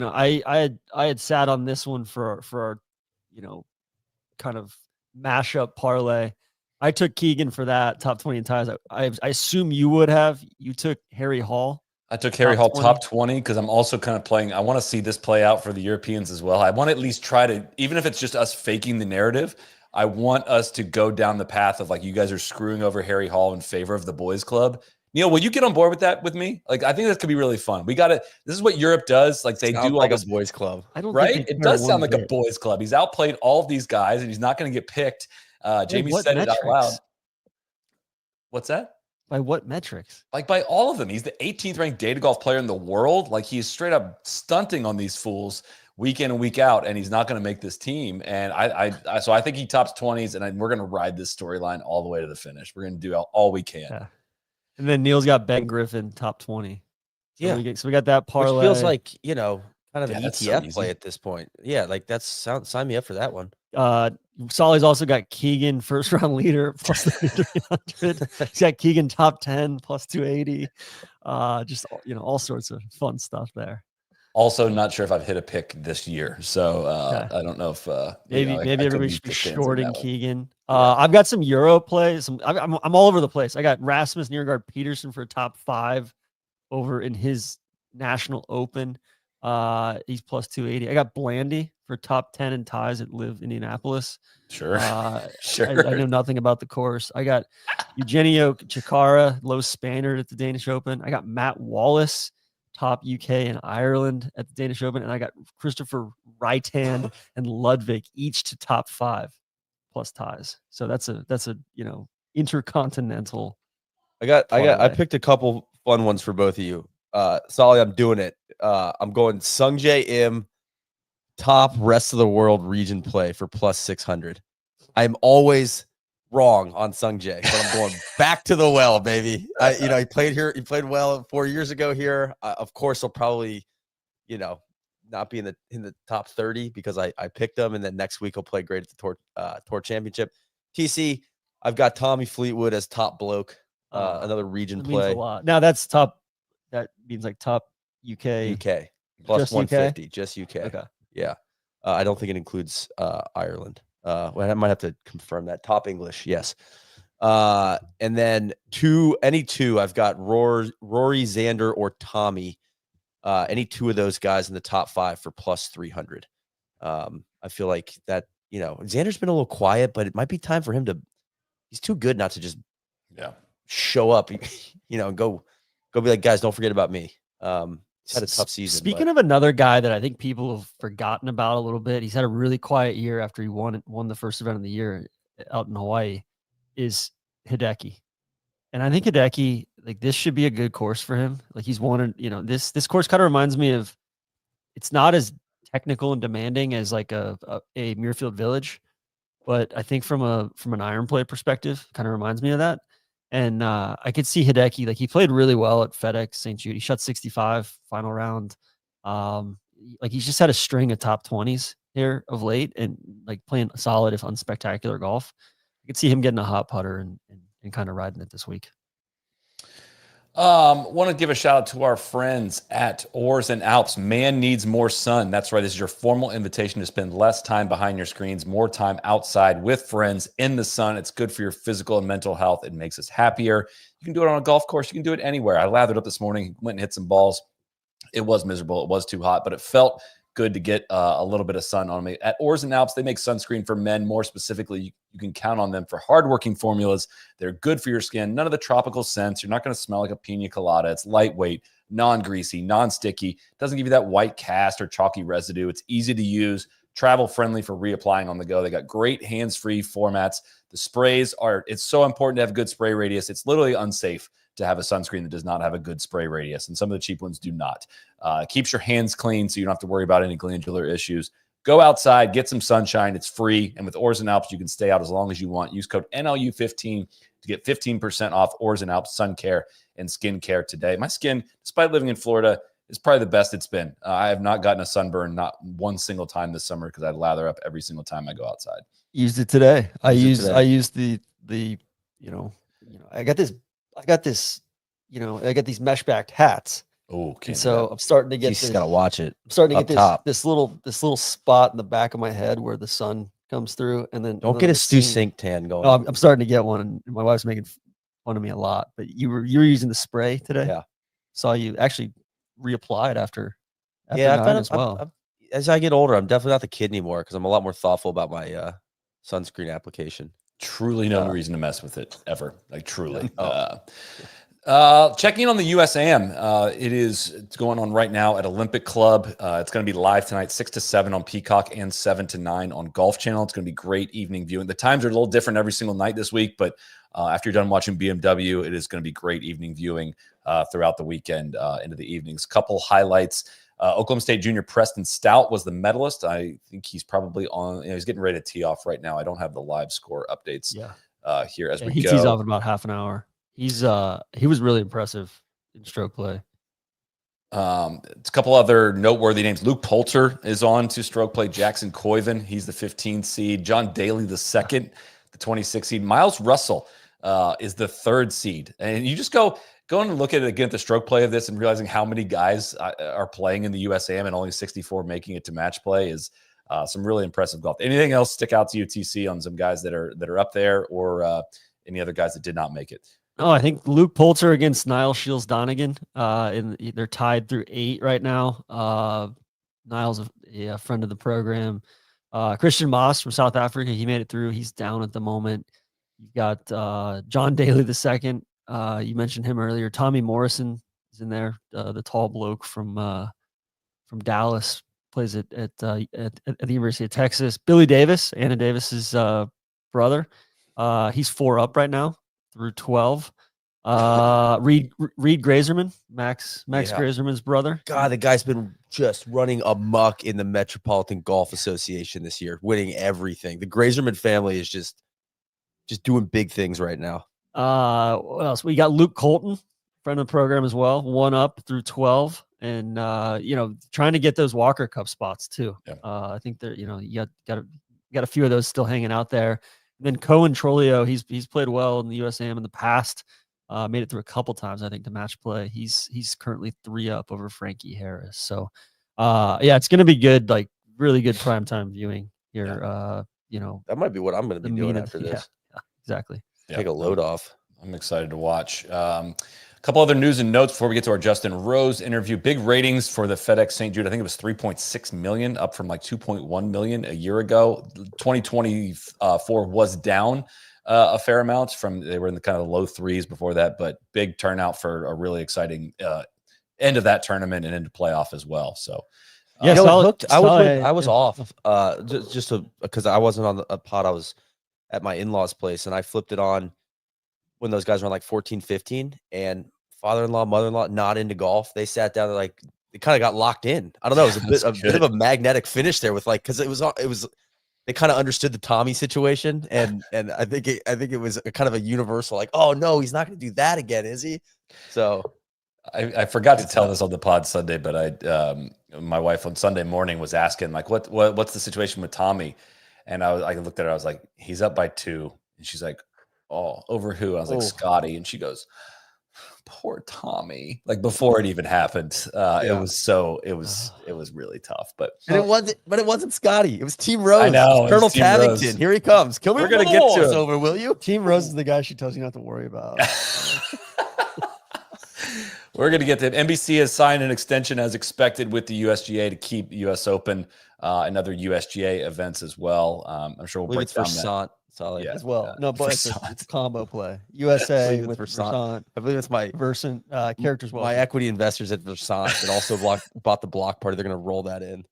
I had sat on this one for our kind of mashup parlay. I took Keegan for that top 20 in ties. I assume you would have. You took Harry Hall. I took Harry Hall top 20 because I'm also kind of playing. I want to see this play out for the Europeans as well. I want to at least try to, even if it's just us faking the narrative, I want us to go down the path of like you guys are screwing over Harry Hall in favor of the boys club. Neil, will you get on board with that with me? Like, I think this could be really fun. We got to. This is what Europe does. Like, they do like all a boys club. I don't right. Think it does sound like a boys club. He's outplayed all of these guys, and he's not going to get picked. Jamie said it out loud. What's that? By what metrics? Like by all of them. He's the 18th ranked data golf player in the world. Like he's straight up stunting on these fools week in and week out, and he's not going to make this team. And so I think he tops 20s, and we're going to ride this storyline all the way to the finish. We're going to do all we can. Yeah. And then Neil's got Ben Griffin top 20. So we got that parlay. Which feels like kind of an that's ETF so play at this point. Yeah, like sign me up for that one. Solly's also got Keegan first round leader plus 300. He's got Keegan top 10 plus 280. Just all sorts of fun stuff there. Also, not sure if I've hit a pick this year, so I don't know if maybe I everybody could should be fancy shorting that one. Keegan. I've got some Euro plays. I'm all over the place. I got Rasmus Nørgaard Peterson for top 5 over in his National Open. He's plus 280. I got Blandy for top 10 in ties at Live Indianapolis. Sure. Sure. I know nothing about the course. I got Eugenio Chikara, low Spaniard at the Danish Open. I got Matt Wallace, top UK and Ireland at the Danish Open. And I got Christopher Reitan and Ludwig each to top 5 plus ties. So that's a intercontinental. I picked a couple fun ones for both of you. Solly, I'm doing it. I'm going Sungjae Im, top rest of the world region play for plus 600. I'm always wrong on Sungjae, but I'm going back to the well, baby. He played here. He played well 4 years ago here. Of course, he'll probably, not be in the top 30 because I picked him, and then next week he'll play great at the Tour Championship. TC, I've got Tommy Fleetwood as top bloke. Another region play. Means a lot. Now that's top. That means like top UK plus just 150, UK? just UK. Okay. Yeah. I don't think it includes Ireland. Well, I might have to confirm that. Top English, yes. And then any two, I've got Rory, Xander, or Tommy. Any two of those guys in the top 5 for plus 300. I feel like that, Xander's been a little quiet, but it might be time for him to. He's too good not to just show up, and go be like, guys, don't forget about me. He's had a tough season. Speaking of another guy that I think people have forgotten about a little bit, he's had a really quiet year after he won the first event of the year out in Hawaii, is Hideki. And I think Hideki, like, this should be a good course for him. Like, he's won, this course kind of reminds me of, it's not as technical and demanding as like a Muirfield Village, but I think from an iron play perspective, kind of reminds me of that. And I could see Hideki, like, he played really well at FedEx St. Jude. He shot 65 final round. Like, he's just had a string of top 20s here of late and like playing solid, if unspectacular golf. I could see him getting a hot putter and kind of riding it this week. Want to give a shout out to our friends at ORS and Alps. Man needs more sun. That's right. This is your formal invitation to spend less time behind your screens, more time outside with friends in the sun. It's good for your physical and mental health. It makes us happier. You can do it on a golf course. You can do it anywhere. I lathered up this morning, went and hit some balls. It was miserable. It was too hot, but it felt good to get a little bit of sun on me. At ORS and Alps, they make sunscreen for men. More specifically, you can count on them for hardworking formulas. They're good for your skin. None of the tropical scents. You're not going to smell like a pina colada. It's lightweight, non-greasy, non-sticky. Doesn't give you that white cast or chalky residue. It's easy to use, travel-friendly for reapplying on the go. They got great hands-free formats. The sprays it's so important to have good spray radius. It's literally unsafe to have a sunscreen that does not have a good spray radius, and some of the cheap ones do not. Keeps your hands clean so you don't have to worry about any glandular issues. Go outside, get some sunshine. It's free, and with ORS and Alps, you can stay out as long as you want. Use code NLU15 to get 15% off ORS and Alps sun care and skin care today. My skin, despite living in Florida, is probably the best it's been. I have not gotten a sunburn, not one single time this summer, because I lather up every single time I go outside. Used it today. I used the I got these mesh backed hats. Oh, so I'm starting to get He's got to watch it. I'm starting to get this little spot in the back of my head where the sun comes through, and then don't get a Stu Sink tan going. No, I'm starting to get one, and my wife's making fun of me a lot. But you were using the spray today. Yeah, saw you actually reapplied after yeah, nine as well. As I get older, I'm definitely not the kid anymore because I'm a lot more thoughtful about my sunscreen application. Truly no reason to mess with it ever. Like, truly. No. Checking in on the USAM. It's going on right now at Olympic Club. It's going to be live tonight, 6 to 7 on Peacock and 7 to 9 on Golf Channel. It's going to be great evening viewing. The times are a little different every single night this week, but after you're done watching BMW, it is going to be great evening viewing throughout the weekend into the evenings. Couple highlights. Oklahoma State junior Preston Stout was the medalist. I think he's probably on. He's getting ready to tee off right now. I don't have the live score updates here as we go. He tees off in about half an hour. He was really impressive in stroke play. It's a couple other noteworthy names. Luke Poulter is on to stroke play. Jackson Coyven, he's the 15th seed. John Daly, the second, the 26th seed. Miles Russell is the 3rd seed. And you just go and look at it again at the stroke play of this and realizing how many guys are playing in the USAM and only 64 making it to match play is some really impressive golf. Anything else stick out to you, TC, on some guys that are up there, or any other guys that did not make it? Oh, I think Luke Poulter against Niall Shields Donegan. They're tied through 8 right now. Niall's a friend of the program. Christian Moss from South Africa, he made it through. He's down at the moment. You've got John Daly the second. You mentioned him earlier. Tommy Morrison is in there. The tall bloke from Dallas, plays at the University of Texas. Billy Davis, Anna Davis's brother. He's 4 up right now through 12. Reed Grazerman, Max Grazerman's brother. God, the guy's been just running amok in the Metropolitan Golf Association this year, winning everything. The Grazerman family is just doing big things right now. What else? We got Luke Colton, friend of the program as well, 1 up through 12, and trying to get those Walker Cup spots too. Yeah. I think they're you got a few of those still hanging out there. And then Cohen Trolio, he's played well in the USAM in the past. Made it through a couple times, I think, to match play. He's currently 3 up over Frankie Harris. So, it's going to be good, like really good primetime viewing here. That might be what I'm going to be doing after this. Yeah, exactly. Take a load off. I'm excited to watch. A couple other news and notes before we get to our Justin Rose interview. Big ratings for the FedEx St. Jude. I think it was 3.6 million, up from like 2.1 million a year ago. 2024 was down a fair amount they were in the kind of low 3s before that, but big turnout for a really exciting end of that tournament and into playoff as well. So I was off just because I wasn't on a pod. I was at my in-laws place and I flipped it on when those guys were on like 14, 15, and father-in-law, mother-in-law, not into golf. They sat down and they kind of got locked in. I don't know. It was a bit of a magnetic finish there with because it was they kind of understood the Tommy situation. And I think it was a kind of a universal, like, oh no, he's not going to do that again, is he? So I forgot to tell this on the pod Sunday, but my wife on Sunday morning was asking like, what's the situation with Tommy? And I looked at her, I was like, he's up by 2. And she's like, oh, over who? I was like, Scotty. And she goes, poor Tommy. Like before it even happened. It was really tough. But it wasn't Scotty. It was Team Rose. I know. Colonel Tavington. Rose. Here he comes. We're gonna get to us over, will you? Team Rose is the guy she tells you not to worry about. We're going to get to him. NBC has signed an extension as expected with the USGA to keep US Open and other USGA events as well. I'm sure we'll break down that. Solid as well. No, but it's a combo play. USA with Versant. I believe it's my Versant characters. Well, my equity investors at Versant that also bought the block party. They're going to roll that in.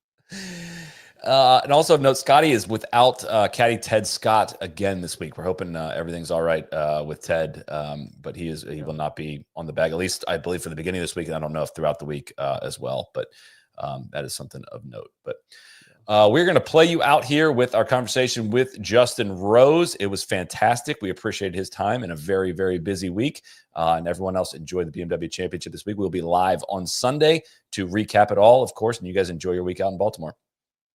And also of note, Scotty is without caddy Ted Scott again this week. We're hoping everything's all right with Ted, but he will not be on the bag, at least I believe for the beginning of this week. And I don't know if throughout the week as well, but that is something of note. But we're going to play you out here with our conversation with Justin Rose. It was fantastic. We appreciated his time in a very, very busy week. And everyone else enjoyed the BMW Championship this week. We'll be live on Sunday to recap it all, of course. And you guys enjoy your week out in Baltimore.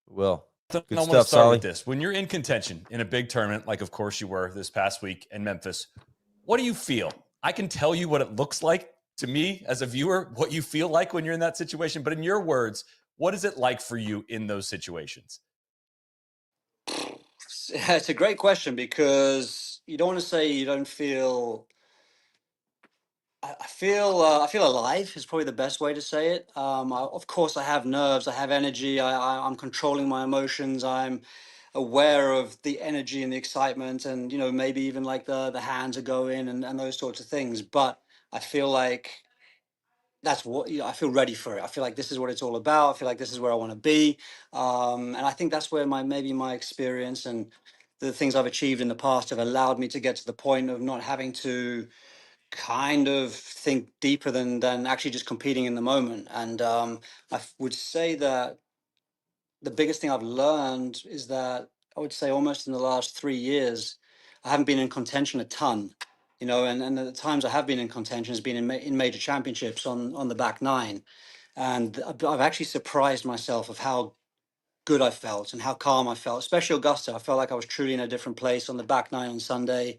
Will. I want to start with this. When you're in contention in a big tournament, like of course you were this past week in Memphis, what do you feel? I can tell you what it looks like to me as a viewer, what you feel like when you're in that situation. But in your words, what is it like for you in those situations? It's a great question because you don't want to say you don't feel. I feel alive is probably the best way to say it. Of course, I have nerves, I have energy, I'm controlling my emotions, I'm aware of the energy and the excitement, and maybe even like the hands are going and those sorts of things. But I feel like that's what I feel ready for it. I feel like this is what it's all about. I feel like this is where I want to be, and I think that's where my experience and the things I've achieved in the past have allowed me to get to the point of not having to kind of think deeper than actually just competing in the moment. And would say that the biggest thing I've learned is that I would say almost in the last 3 years, I haven't been in contention a ton, and the times I have been in contention has been in major championships on the back nine. And I've actually surprised myself of how good I felt and how calm I felt, especially Augusta. I felt like I was truly in a different place on the back nine on Sunday.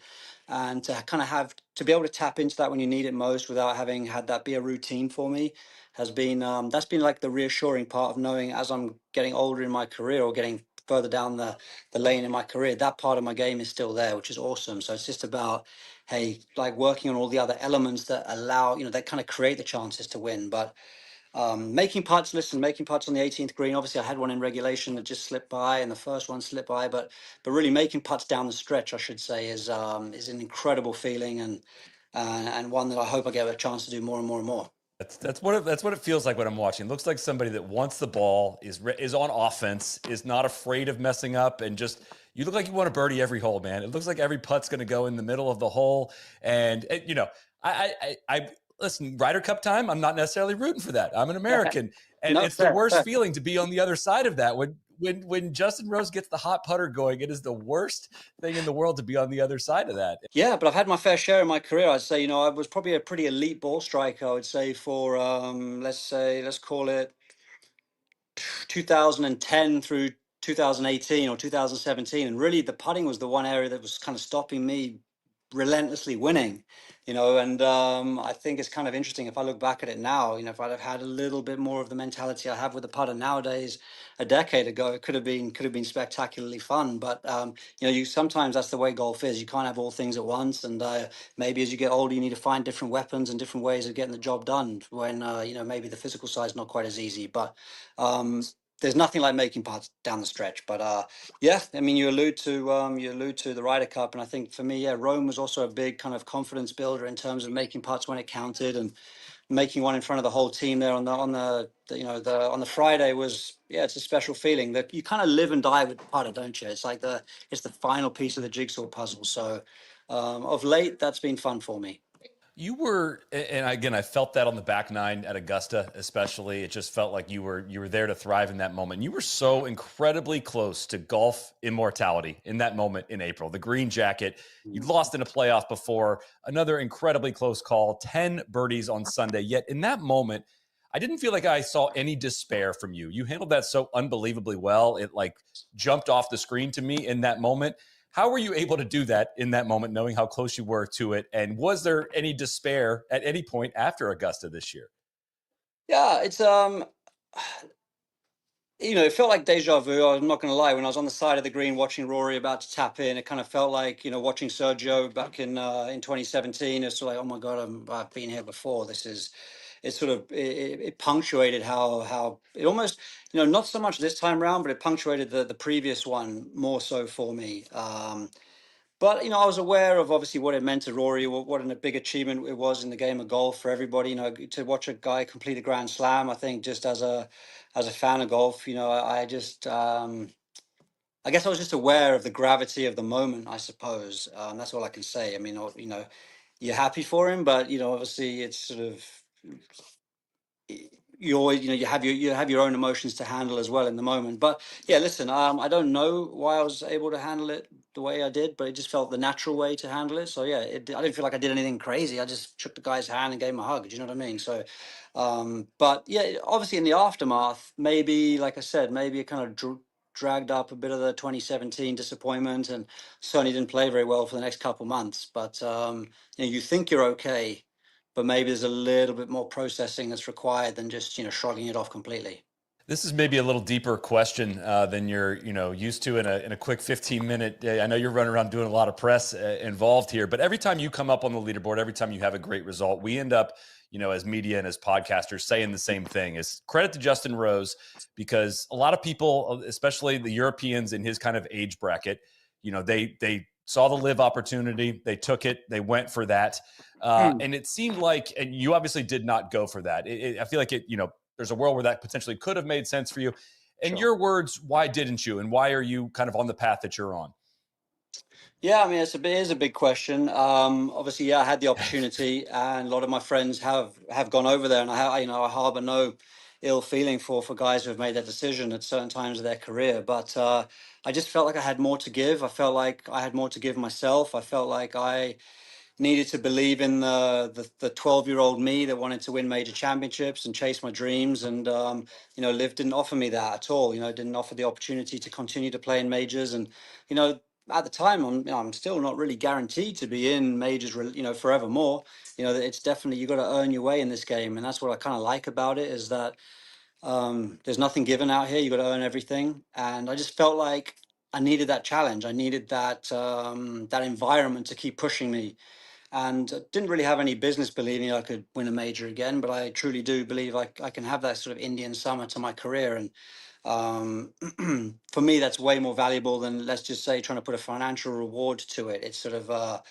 And to kind of have to be able to tap into that when you need it most without having had that be a routine for me has been that's been like the reassuring part of knowing as I'm getting older in my career or getting further down the lane in my career, that part of my game is still there, which is awesome. So it's just about, hey, like working on all the other elements that allow, that kind of create the chances to win. But making putts, making putts on the 18th green. Obviously, I had one in regulation that just slipped by, and the first one slipped by. But really, making putts down the stretch, I should say, is an incredible feeling, and one that I hope I get a chance to do more and more and more. That's what it feels like when I'm watching. It looks like somebody that wants the ball, is on offense, is not afraid of messing up, and just you look like you want to birdie every hole, man. It looks like every putt's going to go in the middle of the hole, and I listen, Ryder Cup time, I'm not necessarily rooting for that. I'm an American, and No, it's fair, the worst fair. feeling to be on the other side of that. When Justin Rose gets the hot putter going, it is the worst thing in the world to be on the other side of that. Yeah, but I've had my fair share in my career. I'd say, I was probably a pretty elite ball striker, I would say, for let's call it 2010 through 2018 or 2017. And really the putting was the one area that was kind of stopping me relentlessly winning, and I think it's kind of interesting if I look back at it now, if I'd have had a little bit more of the mentality I have with the putter nowadays, a decade ago, it could have been spectacularly fun. But you sometimes that's the way golf is. You can't have all things at once, and maybe as you get older, you need to find different weapons and different ways of getting the job done when maybe the physical side's not quite as easy. But there's nothing like making putts down the stretch. But yeah, I mean, you allude to the Ryder Cup, and I think for me, yeah, Rome was also a big kind of confidence builder in terms of making putts when it counted, and making one in front of the whole team there on the Friday was, yeah, it's a special feeling that you kind of live and die with the putter, don't you? It's like it's the final piece of the jigsaw puzzle. So of late, that's been fun for me. You were, and again, I felt that on the back nine at Augusta, especially. It just felt like you were there to thrive in that moment. You were so incredibly close to golf immortality in that moment in April. The green jacket, you'd lost in a playoff before, another incredibly close call, 10 birdies on Sunday. Yet in that moment, I didn't feel like I saw any despair from you. You handled that so unbelievably well. It like jumped off the screen to me in that moment. How were you able to do that in that moment, knowing how close you were to it? And was there any despair at any point after Augusta this year? Yeah, it's it felt like deja vu. I'm not going to lie. When I was on the side of the green watching Rory about to tap in, it kind of felt like, watching Sergio back in 2017. It's sort of like, oh my God, I've been here before. It sort of it punctuated how it almost, not so much this time around, but it punctuated the previous one more so for me. But I was aware of obviously what it meant to Rory, what a big achievement it was in the game of golf for everybody. To watch a guy complete a Grand Slam. I think just as a fan of golf, I just I guess I was just aware of the gravity of the moment. I suppose that's all I can say. I mean, you're happy for him, but obviously it's sort of you always you have your own emotions to handle as well in the moment. But yeah, listen, I don't know why I was able to handle it the way I did, but it just felt the natural way to handle it. So yeah, I didn't feel like I did anything crazy. I just shook the guy's hand and gave him a hug. Do you know what I mean? So but yeah, obviously in the aftermath, maybe like I said, maybe it kind of dragged up a bit of the 2017 disappointment, and certainly didn't play very well for the next couple months. But you think you're okay, but maybe there's a little bit more processing that's required than just shrugging it off completely. This is maybe a little deeper question than you're used to in a quick 15-minute. I know you're running around doing a lot of press involved here, but every time you come up on the leaderboard, every time you have a great result, we end up as media and as podcasters saying the same thing: is credit to Justin Rose, because a lot of people, especially the Europeans in his kind of age bracket, they saw the live opportunity, they took it, they went for that, and it seemed like, and you obviously did not go for that. I feel like there's a world where that potentially could have made sense for you. In your words, why didn't you, and why are you kind of on the path that you're on? Yeah, I mean, it is a big question. Obviously, yeah, I had the opportunity, and a lot of my friends have gone over there, and I harbor no ill feeling for guys who have made that decision at certain times of their career. But I just felt like I had more to give. I felt like I had more to give myself. I felt like I needed to believe in the 12-year-old me that wanted to win major championships and chase my dreams. And Liv didn't offer me that at all. Didn't offer the opportunity to continue to play in majors. And at the time, I'm still not really guaranteed to be in majors, forevermore. It's definitely, you got to earn your way in this game, and that's what I kind of like about it, is that there's nothing given out here. You got to earn everything, and I just felt like I needed that challenge. I needed that that environment to keep pushing me, and didn't really have any business believing I could win a major again. But I truly do believe I can have that sort of Indian summer to my career, and for me, that's way more valuable than, let's just say, trying to put a financial reward to it. It's sort of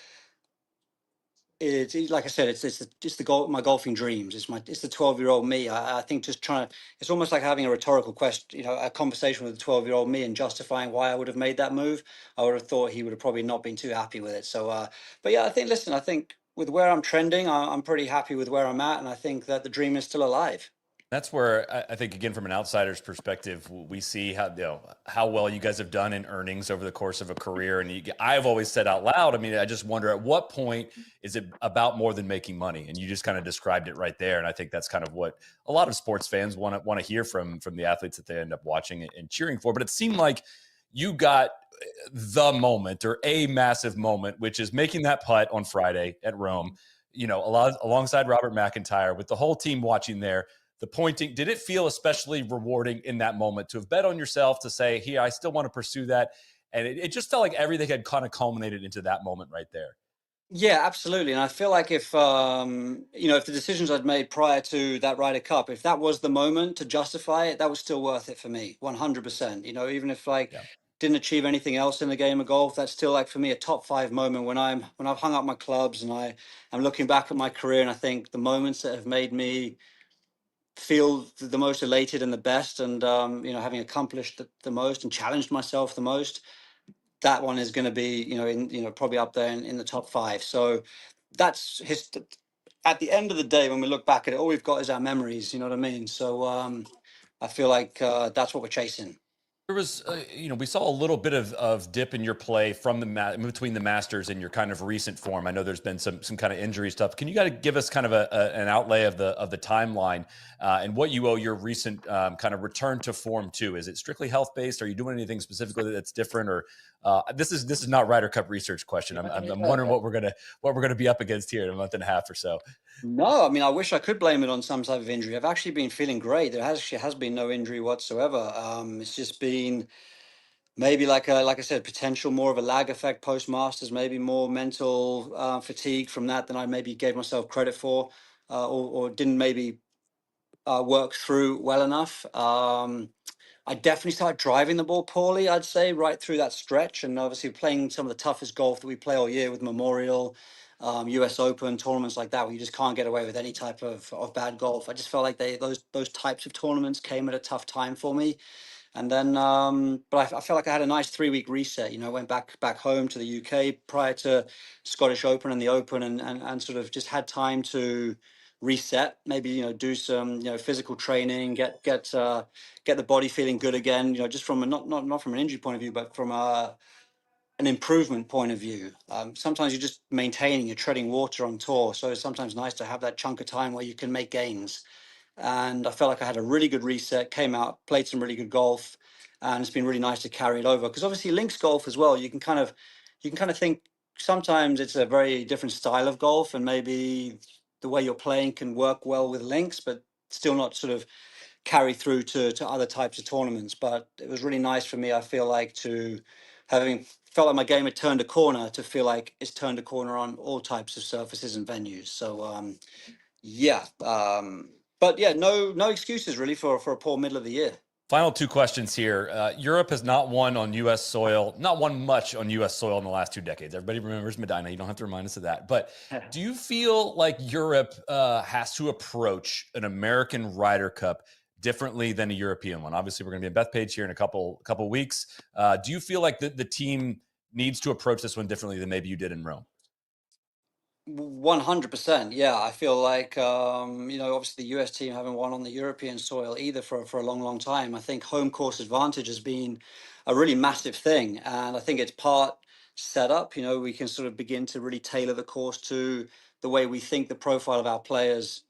it's like I said, it's the goal, my golfing dreams. It's the 12-year-old me. I think just trying to, it's almost like having a rhetorical question, a conversation with the 12-year-old me and justifying why I would have made that move. I would have thought he would have probably not been too happy with it. So, but yeah, I think with where I'm trending, I'm pretty happy with where I'm at, and I think that the dream is still alive. That's where I think, again, from an outsider's perspective, we see how well you guys have done in earnings over the course of a career. And I've always said out loud, I mean, I just wonder, at what point is it about more than making money? And you just kind of described it right there. And I think that's kind of what a lot of sports fans want to hear from the athletes that they end up watching and cheering for. But it seemed like you got the moment, or a massive moment, which is making that putt on Friday at Rome, alongside Robert McIntyre, with the whole team watching there. The pointing, did it feel especially rewarding in that moment to have bet on yourself, to say, here, I still want to pursue that? And it just felt like everything had kind of culminated into that moment right there. Yeah, absolutely. And I feel like if the decisions I'd made prior to that Ryder Cup, if that was the moment to justify it, that was still worth it for me, 100%. Even if didn't achieve anything else in the game of golf, that's still, like, for me, a top 5 moment when I've hung up my clubs and I'm looking back at my career, and I think the moments that have made me feel the most elated and the best, and having accomplished the most and challenged myself the most, that one is going to be probably up there in the top 5. So that's at the end of the day, when we look back at it, all we've got is our memories, you know what I mean? So I feel like that's what we're chasing. There was, we saw a little bit of dip in your play from between the Masters and your kind of recent form. I know there's been some kind of injury stuff. Can you guys give us kind of an outlay of the timeline and what you owe your recent kind of return to form to? Is it strictly health based? Are you doing anything specifically that's different? Or this is not Ryder Cup research question. I'm wondering what we're gonna be up against here in a month and a half or so. No, I mean, I wish I could blame it on some type of injury. I've actually been feeling great. There has been no injury whatsoever. It's just been maybe, like I said, potential more of a lag effect post Masters, maybe more mental fatigue from that than I maybe gave myself credit for, or didn't maybe work through well enough. I definitely started driving the ball poorly, I'd say, right through that stretch. And obviously playing some of the toughest golf that we play all year, with Memorial, US Open, tournaments like that, where you just can't get away with any type of bad golf. I just felt like those types of tournaments came at a tough time for me. And then, but I felt like I had a nice 3-week reset. I went back home to the UK prior to Scottish Open and the Open, and sort of just had time to reset. Maybe do some physical training, get the body feeling good again. Just from not from an injury point of view, but from an improvement point of view. Sometimes you're just maintaining, you're treading water on tour, so it's sometimes nice to have that chunk of time where you can make gains. And I felt like I had a really good reset, came out, played some really good golf, and it's been really nice to carry it over. Because obviously links golf as well, you can kind of think sometimes it's a very different style of golf, and maybe the way you're playing can work well with links, but still not sort of carry through to other types of tournaments. But it was really nice for me, I feel like, to having felt like my game had turned a corner, to feel like it's turned a corner on all types of surfaces and venues. So yeah. But yeah, no excuses really for a poor middle of the year. Final 2 questions here. Europe has not won on U.S. soil, not won much on U.S. soil in the last 2 decades. Everybody remembers Medina. You don't have to remind us of that. But do you feel like Europe has to approach an American Ryder Cup differently than a European one? Obviously, we're going to be in Bethpage here in a couple weeks. Do you feel like the team needs to approach this one differently than maybe you did in Rome? 100%. Yeah, I feel like obviously the US team haven't won on the European soil either for a long time. I think home course advantage has been a really massive thing, and I think it's part setup. We can sort of begin to really tailor the course to the way we think the profile of our players,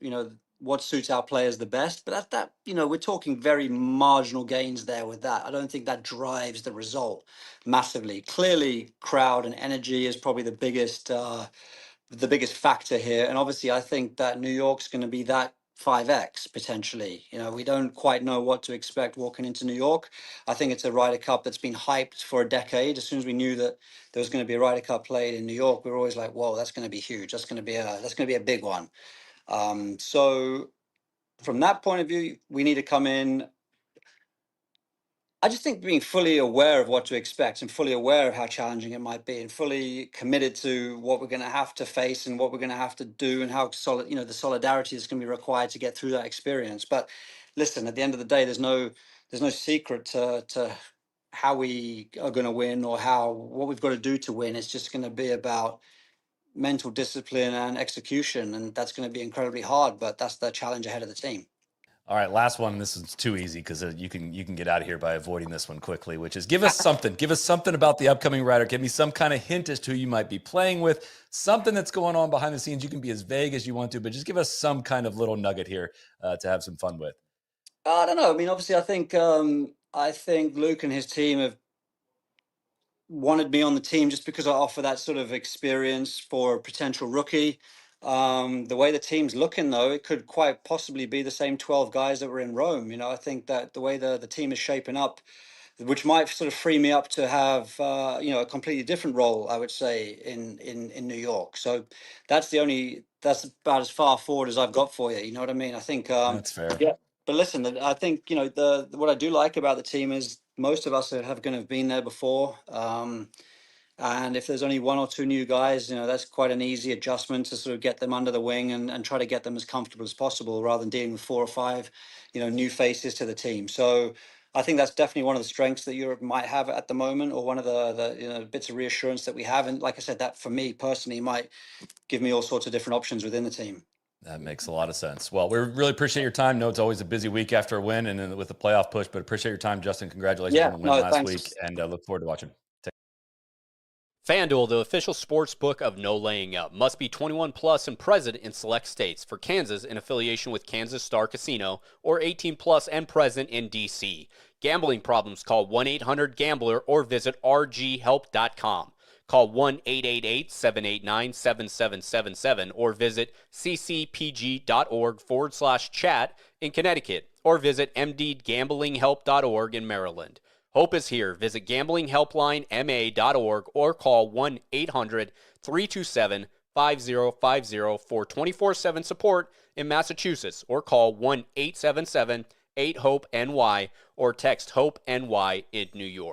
what suits our players the best. But we're talking very marginal gains there with that. I don't think that drives the result massively. Clearly, crowd and energy is probably the biggest factor here. And obviously, I think that New York's going to be that 5x potentially. We don't quite know what to expect walking into New York. I think it's a Ryder Cup that's been hyped for a decade. As soon as we knew that there was going to be a Ryder Cup played in New York, we were always like, "Whoa, that's going to be huge. That's going to be a big one." So from that point of view, we need to come in. I just think being fully aware of what to expect and fully aware of how challenging it might be and fully committed to what we're going to have to face and what we're going to have to do and how solid, the solidarity is going to be required to get through that experience. But listen, at the end of the day, there's no secret to how we are going to win or what we've got to do to win. It's just going to be about mental discipline and execution. And that's going to be incredibly hard, but that's the challenge ahead of the team. All right, last one. This is too easy because you can get out of here by avoiding this one quickly, which is give us something. Give us something about the upcoming Ryder. Give me some kind of hint as to who you might be playing with, something that's going on behind the scenes. You can be as vague as you want to, but just give us some kind of little nugget here to have some fun with. I don't know. I mean, obviously, I think Luke and his team have wanted me on the team just because I offer that sort of experience for a potential rookie. The way the team's looking, though, it could quite possibly be the same 12 guys that were in Rome. I think that the way the team is shaping up, which might sort of free me up to have a completely different role, I would say, in New York. So that's about as far forward as I've got for you. You know what I mean? I think that's fair. Yeah. But listen, I think what I do like about the team is most of us have going to have been there before. And if there's only one or two new guys, that's quite an easy adjustment to sort of get them under the wing and try to get them as comfortable as possible rather than dealing with 4 or 5, new faces to the team. So I think that's definitely one of the strengths that Europe might have at the moment, or one of the bits of reassurance that we have. And like I said, that for me personally might give me all sorts of different options within the team. That makes a lot of sense. Well, we really appreciate your time. No, it's always a busy week after a win and then with the playoff push, but appreciate your time, Justin. Congratulations on the win last week, and look forward to watching. FanDuel, the official sports book of No Laying Up, must be 21 plus and present in select states. For Kansas, in affiliation with Kansas Star Casino, or 18 plus and present in D.C. Gambling problems, call 1-800-GAMBLER or visit rghelp.com. Call 1-888-789-7777 or visit ccpg.org/chat in Connecticut, or visit mdgamblinghelp.org in Maryland. Hope is here. Visit gamblinghelplinema.org or call 1-800-327-5050 for 24/7 support in Massachusetts, or call 1-877-8-HOPE-NY or text HOPE-NY in New York.